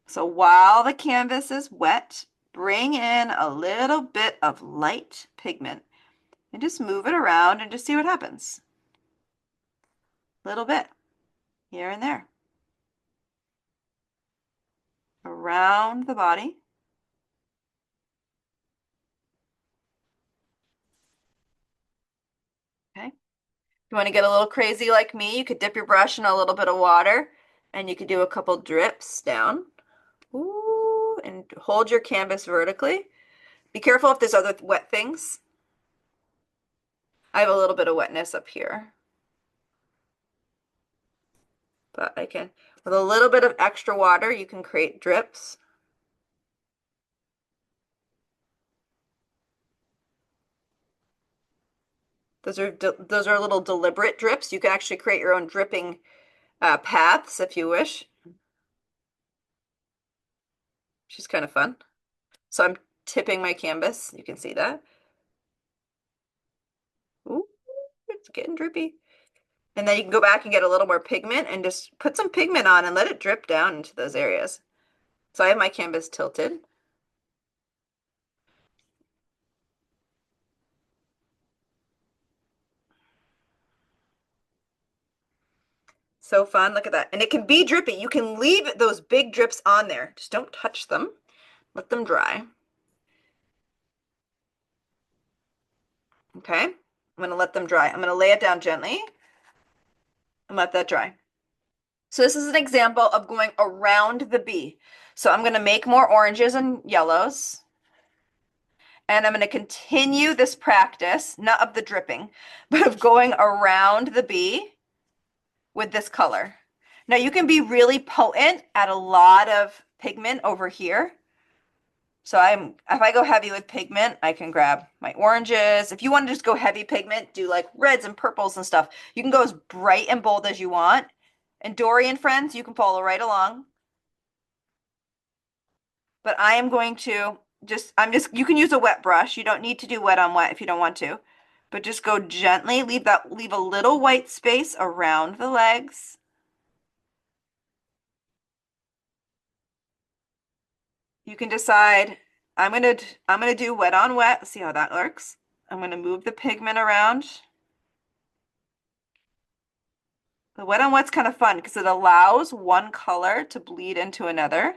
So while the canvas is wet, bring in a little bit of light pigment and just move it around and just see what happens. A little bit here and there. Around the body. Okay. If you want to get a little crazy like me, you could dip your brush in a little bit of water and you could do a couple drips down. Ooh, and hold your canvas vertically. Be careful if there's other wet things. I have a little bit of wetness up here. But I can, with a little bit of extra water, you can create drips. Those are little deliberate drips. You can actually create your own dripping paths if you wish. Which is kind of fun. So I'm tipping my canvas. You can see that. Ooh, it's getting drippy. And then you can go back and get a little more pigment and just put some pigment on and let it drip down into those areas. So I have my canvas tilted. So fun, look at that. And it can be drippy. You can leave those big drips on there. Just don't touch them. Let them dry. Okay, I'm gonna let them dry. I'm gonna lay it down gently and let that dry. So this is an example of going around the bee. So I'm gonna make more oranges and yellows. And I'm going to continue this practice, not of the dripping, but of going around the bee with this color. Now you can be really potent, add a lot of pigment over here. So if I go heavy with pigment, I can grab my oranges. If you want to just go heavy pigment, do like reds and purples and stuff. You can go as bright and bold as you want. And Dory and friends, you can follow right along. But I am going to you can use a wet brush. You don't need to do wet on wet if you don't want to. But just go gently, leave a little white space around the legs. You can decide, I'm gonna do wet on wet, see how that works. I'm gonna move the pigment around. The wet on wet's kind of fun because it allows one color to bleed into another.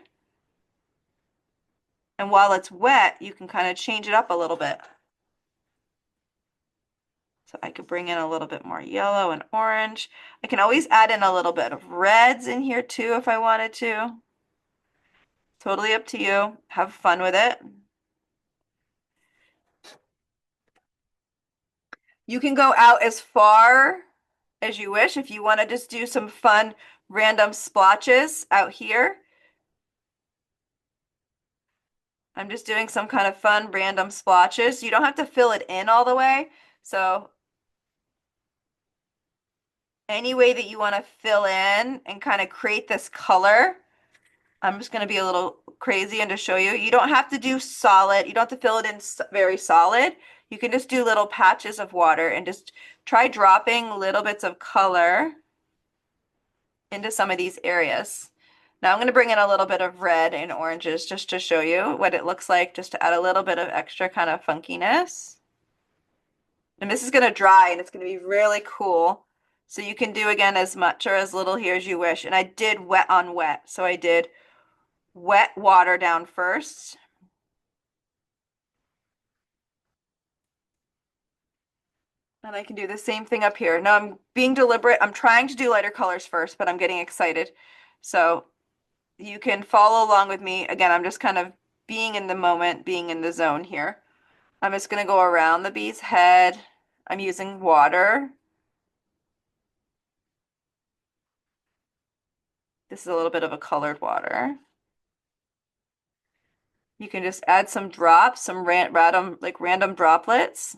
And while it's wet, you can kind of change it up a little bit. So I could bring in a little bit more yellow and orange. I can always add in a little bit of reds in here too if I wanted to. Totally up to you. Have fun with it. You can go out as far as you wish if you want to just do some fun random splotches out here. I'm just doing some kind of fun random splotches. You don't have to fill it in all the way. So any way that you want to fill in and kind of create this color, I'm just going to be a little crazy and to show you. You don't have to do solid. You don't have to fill it in very solid. You can just do little patches of water and just try dropping little bits of color into some of these areas. Now I'm going to bring in a little bit of red and oranges just to show you what it looks like, just to add a little bit of extra kind of funkiness. And this is going to dry and it's going to be really cool. So you can do again as much or as little here as you wish. And I did wet on wet. So I did wet water down first. And I can do the same thing up here. Now I'm being deliberate. I'm trying to do lighter colors first, but I'm getting excited. So you can follow along with me. Again, I'm just kind of being in the moment, being in the zone here. I'm just going to go around the bee's head. I'm using water. This is a little bit of a colored water. You can just add some drops, some random droplets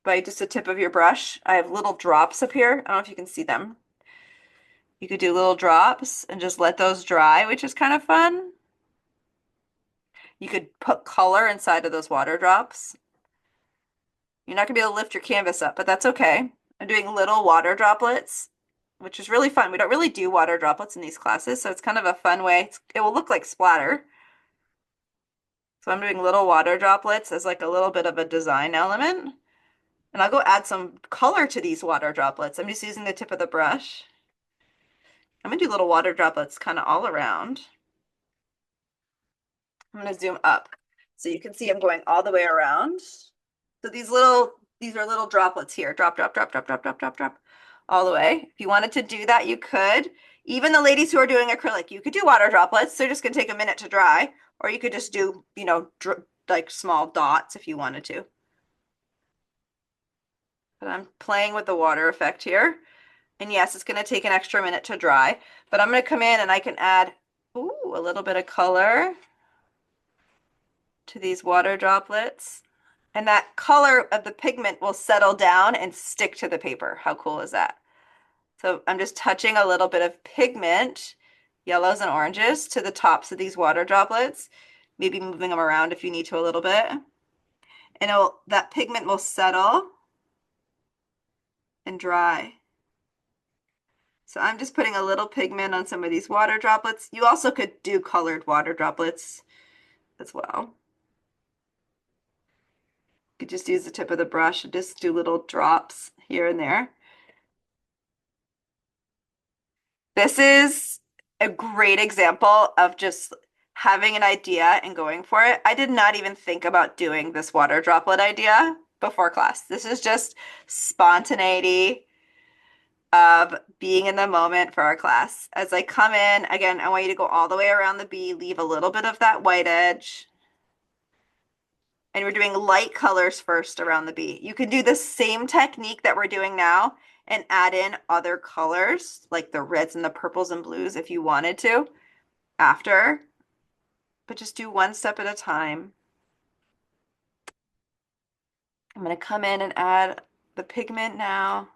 by just the tip of your brush. I have little drops up here. I don't know if you can see them. You could do little drops and just let those dry, which is kind of fun. You could put color inside of those water drops. You're not gonna be able to lift your canvas up, but that's okay. I'm doing little water droplets, which is really fun. We don't really do water droplets in these classes, so it's kind of a fun way. It will look like splatter. So I'm doing little water droplets as like a little bit of a design element. And I'll go add some color to these water droplets. I'm just using the tip of the brush. I'm gonna do little water droplets kind of all around. I'm gonna zoom up so you can see I'm going all the way around. So these are little droplets here. Drop, drop, drop, drop, drop, drop, drop, drop, all the way. If you wanted to do that, you could. Even the ladies who are doing acrylic, you could do water droplets. They're just gonna take a minute to dry, or you could just do, like small dots if you wanted to. But I'm playing with the water effect here. And yes, it's gonna take an extra minute to dry, but I'm gonna come in and I can add, ooh, a little bit of color to these water droplets. And that color of the pigment will settle down and stick to the paper. How cool is that? So I'm just touching a little bit of pigment, yellows and oranges, to the tops of these water droplets, maybe moving them around if you need to a little bit. And that pigment will settle and dry. So I'm just putting a little pigment on some of these water droplets. You also could do colored water droplets as well. You could just use the tip of the brush and just do little drops here and there. This is a great example of just having an idea and going for it. I did not even think about doing this water droplet idea before class. This is just spontaneity of being in the moment for our class. As I come in, again, I want you to go all the way around the bee, leave a little bit of that white edge. And we're doing light colors first around the bee. You can do the same technique that we're doing now and add in other colors, like the reds and the purples and blues if you wanted to after, but just do one step at a time. I'm going to come in and add the pigment now.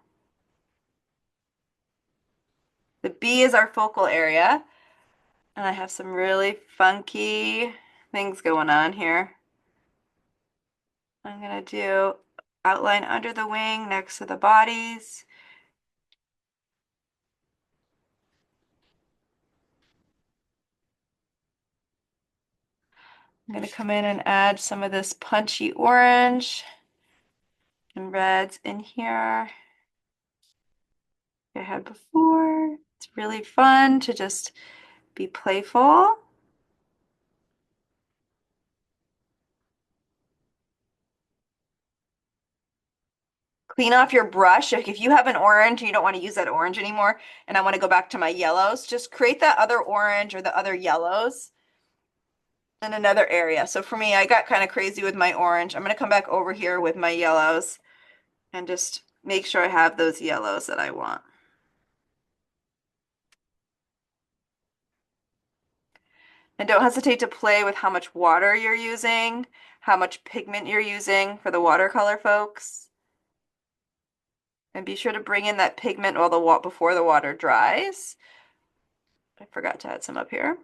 The bee is our focal area, and I have some really funky things going on here. I'm going to do outline under the wing next to the bodies. I'm going to come in and add some of this punchy orange and reds in here I had before. It's really fun to just be playful. Clean off your brush. Like if you have an orange and you don't want to use that orange anymore, and I want to go back to my yellows, just create that other orange or the other yellows in another area. So for me, I got kind of crazy with my orange. I'm going to come back over here with my yellows and just make sure I have those yellows that I want. And don't hesitate to play with how much water you're using, how much pigment you're using for the watercolor folks. And be sure to bring in that pigment while before the water dries. I forgot to add some up here.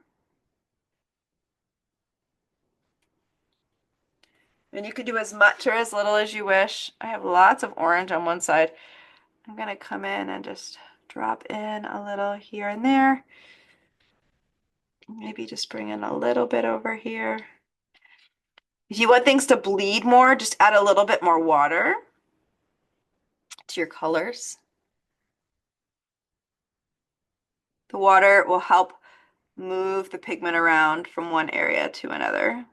And you can do as much or as little as you wish. I have lots of orange on one side. I'm going to come in and just drop in a little here and there. Maybe just bring in a little bit over here. If you want things to bleed more, just add a little bit more water to your colors. The water will help move the pigment around from one area to another.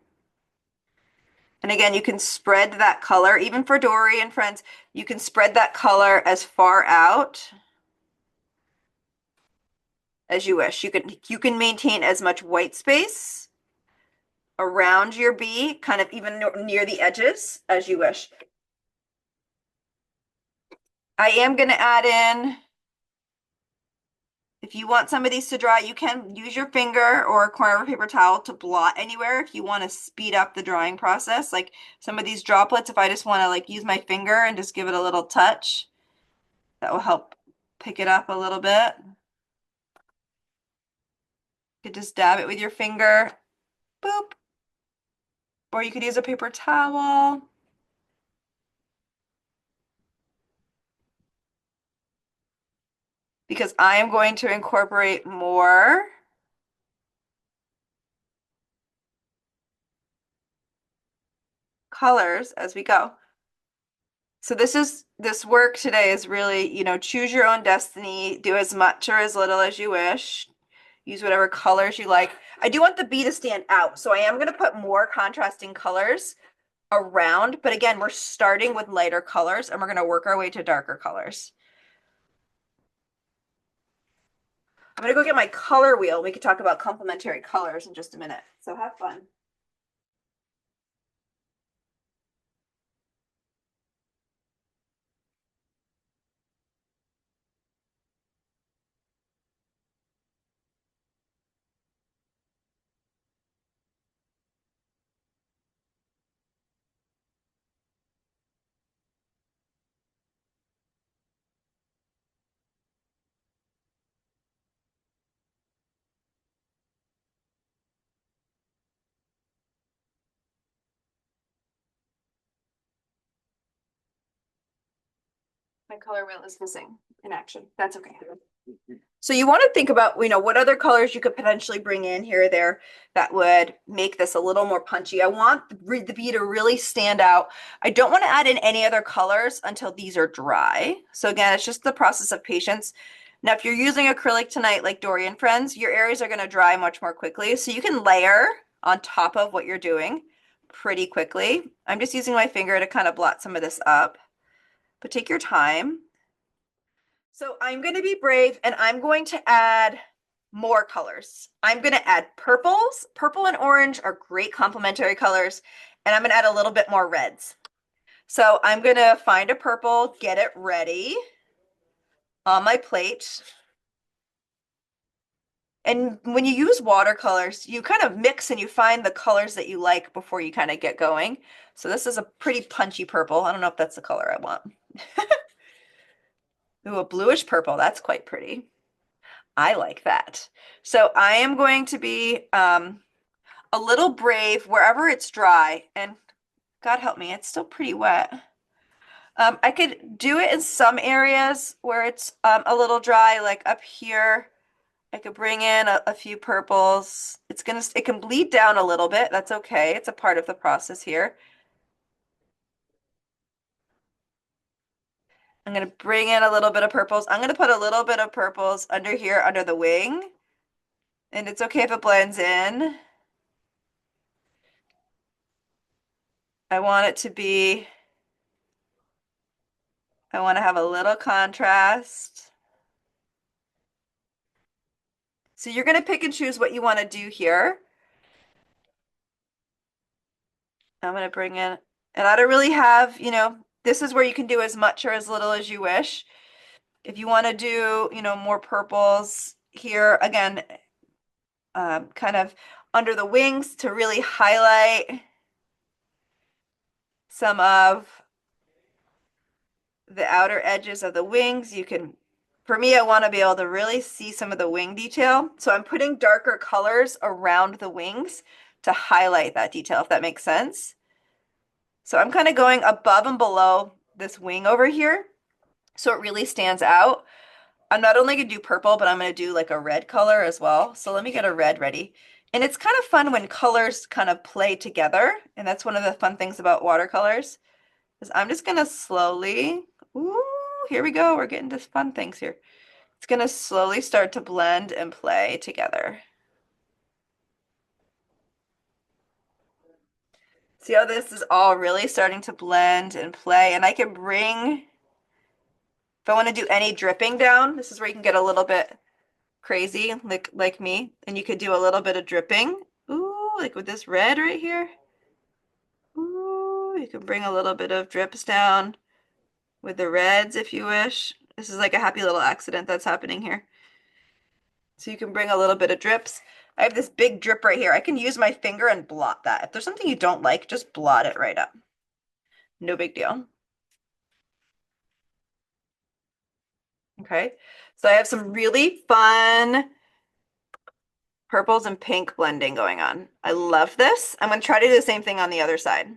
And again, you can spread that color, even for Dory and friends, you can spread that color as far out as you wish. You can maintain as much white space around your bee, kind of even near the edges as you wish. I am going to add in, if you want some of these to dry, you can use your finger or a corner of a paper towel to blot anywhere if you want to speed up the drying process. Like some of these droplets, if I just want to like use my finger and just give it a little touch, that will help pick it up a little bit. You could just dab it with your finger, boop. Or you could use a paper towel. Because I am going to incorporate more colors as we go. So this work today is really, choose your own destiny, do as much or as little as you wish, use whatever colors you like. I do want the bee to stand out, so I am going to put more contrasting colors around, but again, we're starting with lighter colors and we're going to work our way to darker colors. I'm going to go get my color wheel. We could talk about complementary colors in just a minute, so have fun. My color wheel is missing in action. That's okay. So you want to think about, what other colors you could potentially bring in here or there that would make this a little more punchy. I want the bee to really stand out. I don't want to add in any other colors until these are dry. So again, it's just the process of patience. Now, if you're using acrylic tonight, like Dory and Friends, your areas are going to dry much more quickly. So you can layer on top of what you're doing pretty quickly. I'm just using my finger to kind of blot some of this up, but take your time. So I'm going to be brave and I'm going to add more colors. I'm going to add purples. Purple and orange are great complementary colors, and I'm going to add a little bit more reds. So I'm going to find a purple, get it ready on my plate. And when you use watercolors, you kind of mix and you find the colors that you like before you kind of get going. So this is a pretty punchy purple. I don't know if that's the color I want. Ooh, a bluish purple. That's quite pretty. I like that. So I am going to be a little brave wherever it's dry. And God help me, it's still pretty wet. I could do it in some areas where it's a little dry, like up here I could bring in a few purples. It can bleed down a little bit. That's okay. It's a part of the process here. I'm gonna bring in a little bit of purples. I'm gonna put a little bit of purples under here, under the wing. And it's okay if it blends in. I want it to be, I want to have a little contrast. So you're gonna pick and choose what you want to do here. I'm gonna bring in, and I don't really have, this is where you can do as much or as little as you wish. If you want to do, more purples here, again, kind of under the wings to really highlight some of the outer edges of the wings. For me, I want to be able to really see some of the wing detail. So I'm putting darker colors around the wings to highlight that detail, if that makes sense. So I'm kind of going above and below this wing over here so it really stands out. I'm not only going to do purple, but I'm going to do like a red color as well. So let me get a red ready. And it's kind of fun when colors kind of play together. And that's one of the fun things about watercolors is I'm just going to slowly, ooh, here we go. We're getting to fun things here. It's going to slowly start to blend and play together. See how this is all really starting to blend and play? And I can bring, if I want to do any dripping down, this is where you can get a little bit crazy, like me, and you could do a little bit of dripping. Ooh, like with this red right here. Ooh, you can bring a little bit of drips down with the reds if you wish. This is like a happy little accident that's happening here. So you can bring a little bit of drips. I have this big drip right here. I can use my finger and blot that. If there's something you don't like, just blot it right up. No big deal. Okay, so I have some really fun purples and pink blending going on. I love this. I'm going to try to do the same thing on the other side.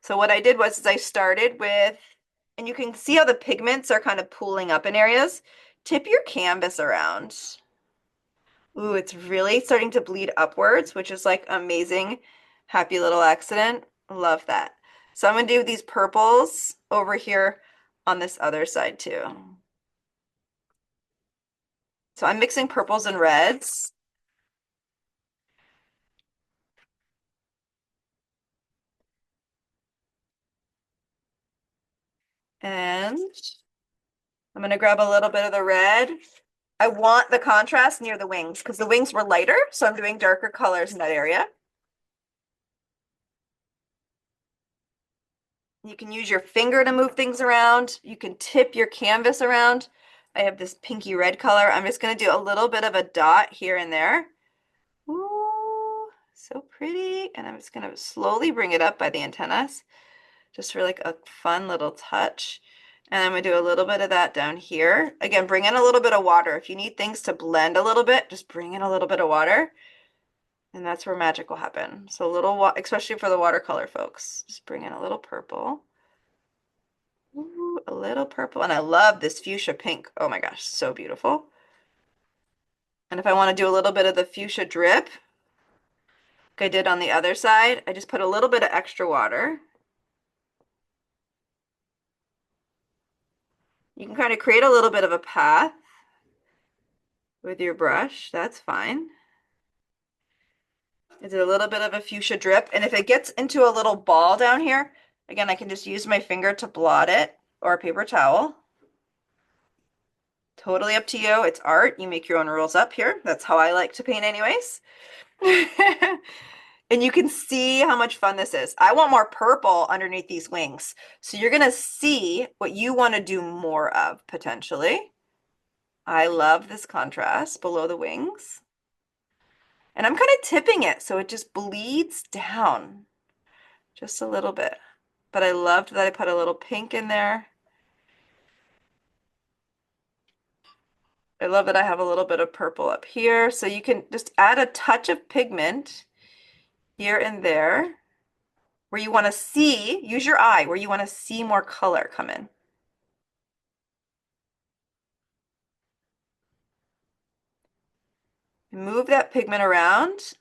So what I did was I started with, and you can see how the pigments are kind of pooling up in areas. Tip your canvas around. Ooh, it's really starting to bleed upwards, which is like amazing. Happy little accident. Love that. So I'm going to do these purples over here on this other side too. So I'm mixing purples and reds. And I'm going to grab a little bit of the red. I want the contrast near the wings because the wings were lighter, so I'm doing darker colors in that area. You can use your finger to move things around. You can tip your canvas around. I have this pinky red color. I'm just going to do a little bit of a dot here and there. Ooh, so pretty. And I'm just going to slowly bring it up by the antennas, just for like a fun little touch. And I'm going to do a little bit of that down here. Again, bring in a little bit of water. If you need things to blend a little bit, just bring in a little bit of water. And that's where magic will happen. So a little, especially for the watercolor folks, just bring in a little purple. Ooh, a little purple. And I love this fuchsia pink. Oh my gosh, so beautiful. And if I want to do a little bit of the fuchsia drip, like I did on the other side, I just put a little bit of extra water. You can kind of create a little bit of a path with your brush. That's fine. I did a little bit of a fuchsia drip. And if it gets into a little ball down here, again, I can just use my finger to blot it or a paper towel. Totally up to you. It's art. You make your own rules up here. That's how I like to paint anyways. And you can see how much fun this is. I want more purple underneath these wings. So you're going to see what you want to do more of potentially. I love this contrast below the wings. And I'm kind of tipping it so it just bleeds down just a little bit. But I loved that I put a little pink in there. I love that I have a little bit of purple up here. So you can just add a touch of pigment here and there where you want to see, use your eye, where you want to see more color come in. Move that pigment around.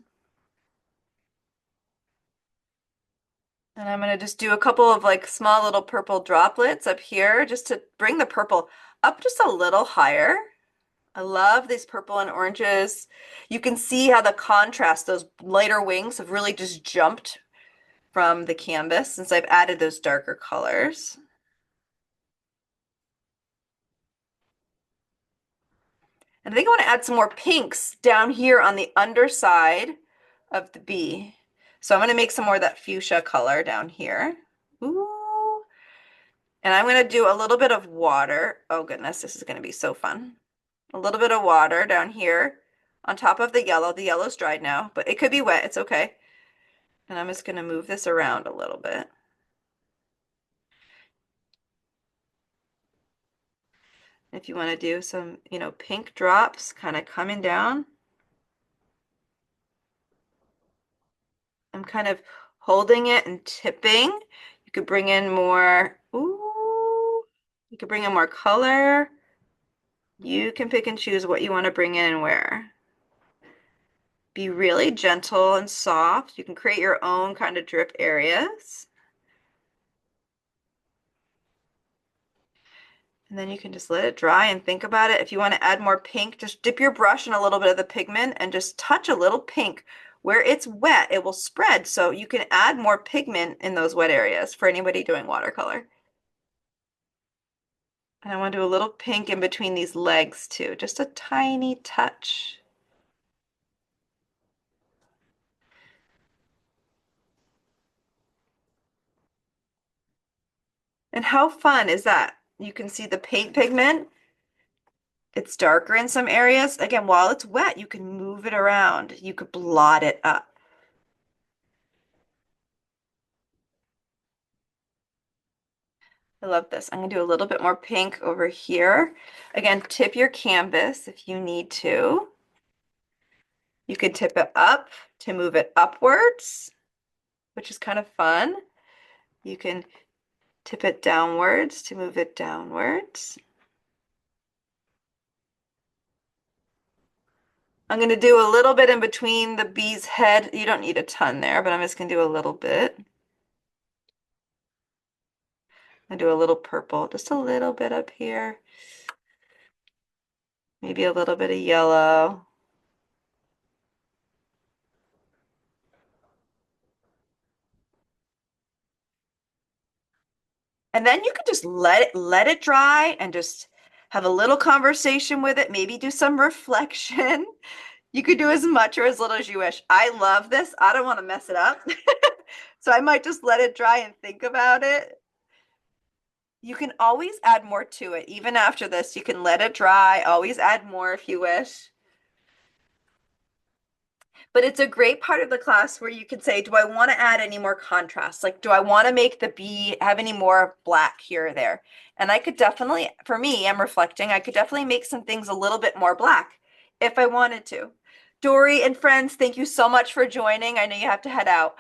And I'm going to just do a couple of like small little purple droplets up here just to bring the purple up just a little higher. I love these purple and oranges. You can see how the contrast, those lighter wings have really just jumped from the canvas since I've added those darker colors. And I think I want to add some more pinks down here on the underside of the bee. So I'm going to make some more of that fuchsia color down here. Ooh. And I'm going to do a little bit of water. Oh goodness, this is going to be so fun. A little bit of water down here on top of the yellow. The yellow's dried now, but it could be wet. It's okay. And I'm just going to move this around a little bit. If you want to do some, pink drops kind of coming down. I'm kind of holding it and tipping. You could bring in more, ooh, you could bring in more color. You can pick and choose what you want to bring in and where. Be really gentle and soft. You can create your own kind of drip areas. And then you can just let it dry and think about it. If you want to add more pink, just dip your brush in a little bit of the pigment and just touch a little pink. Where it's wet, it will spread. So you can add more pigment in those wet areas for anybody doing watercolor. And I want to do a little pink in between these legs too, just a tiny touch. And how fun is that? You can see the paint pigment. It's darker in some areas. Again, while it's wet, you can move it around. You could blot it up. I love this. I'm going to do a little bit more pink over here. Again, tip your canvas if you need to. You could tip it up to move it upwards, which is kind of fun. You can tip it downwards to move it downwards. I'm going to do a little bit in between the bee's head. You don't need a ton there, but I'm just going to do a little bit. I do a little purple, just a little bit up here. Maybe a little bit of yellow. And then you could just let it dry and just have a little conversation with it, maybe do some reflection. You could do as much or as little as you wish. I love this. I don't want to mess it up. So I might just let it dry and think about it. You can always add more to it. Even after this, you can let it dry, always add more if you wish. But it's a great part of the class where you can say, do I want to add any more contrast? Like, do I want to make the bee have any more black here or there? And I could definitely, for me, I'm reflecting, I could definitely make some things a little bit more black if I wanted to. Dory and friends, thank you so much for joining. I know you have to head out.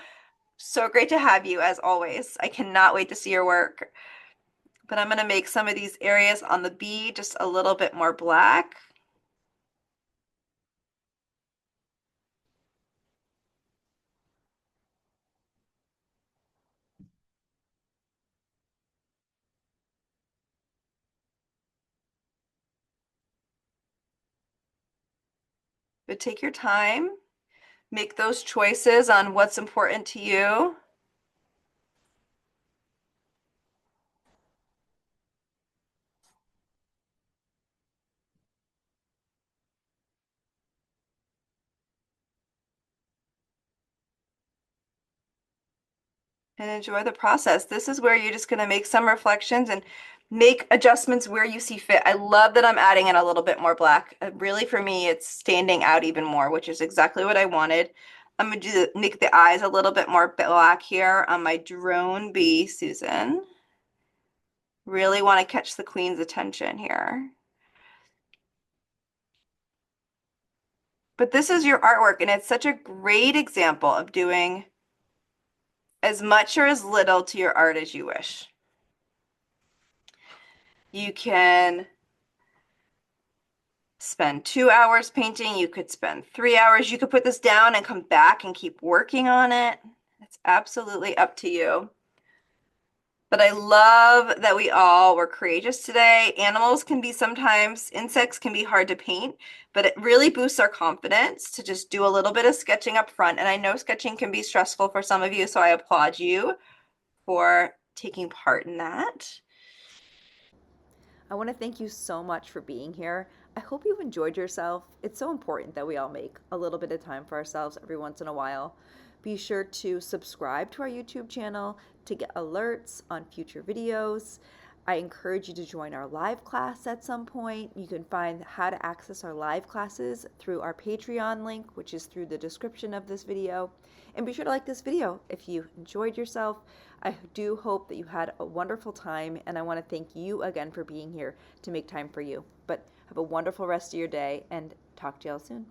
So great to have you as always. I cannot wait to see your work. But I'm going to make some of these areas on the bee just a little bit more black. But take your time, make those choices on what's important to you. And enjoy the process. This is where you're just going to make some reflections and make adjustments where you see fit. I love that I'm adding in a little bit more black. Really, for me, it's standing out even more, which is exactly what I wanted. I'm going to make the eyes a little bit more black here on my drone bee, Susan. Really want to catch the queen's attention here. But this is your artwork, and it's such a great example of doing as much or as little to your art as you wish. You can spend 2 hours painting. You could spend 3 hours. You could put this down and come back and keep working on it. It's absolutely up to you. But I love that we all were courageous today. Animals can be sometimes, insects can be hard to paint, but it really boosts our confidence to just do a little bit of sketching up front. And I know sketching can be stressful for some of you, so I applaud you for taking part in that. I want to thank you so much for being here. I hope you've enjoyed yourself. It's so important that we all make a little bit of time for ourselves every once in a while. Be sure to subscribe to our YouTube channel to get alerts on future videos. I encourage you to join our live class at some point. You can find how to access our live classes through our Patreon link, which is through the description of this video. And be sure to like this video if you enjoyed yourself. I do hope that you had a wonderful time, and I want to thank you again for being here to make time for you. But have a wonderful rest of your day, and talk to y'all soon.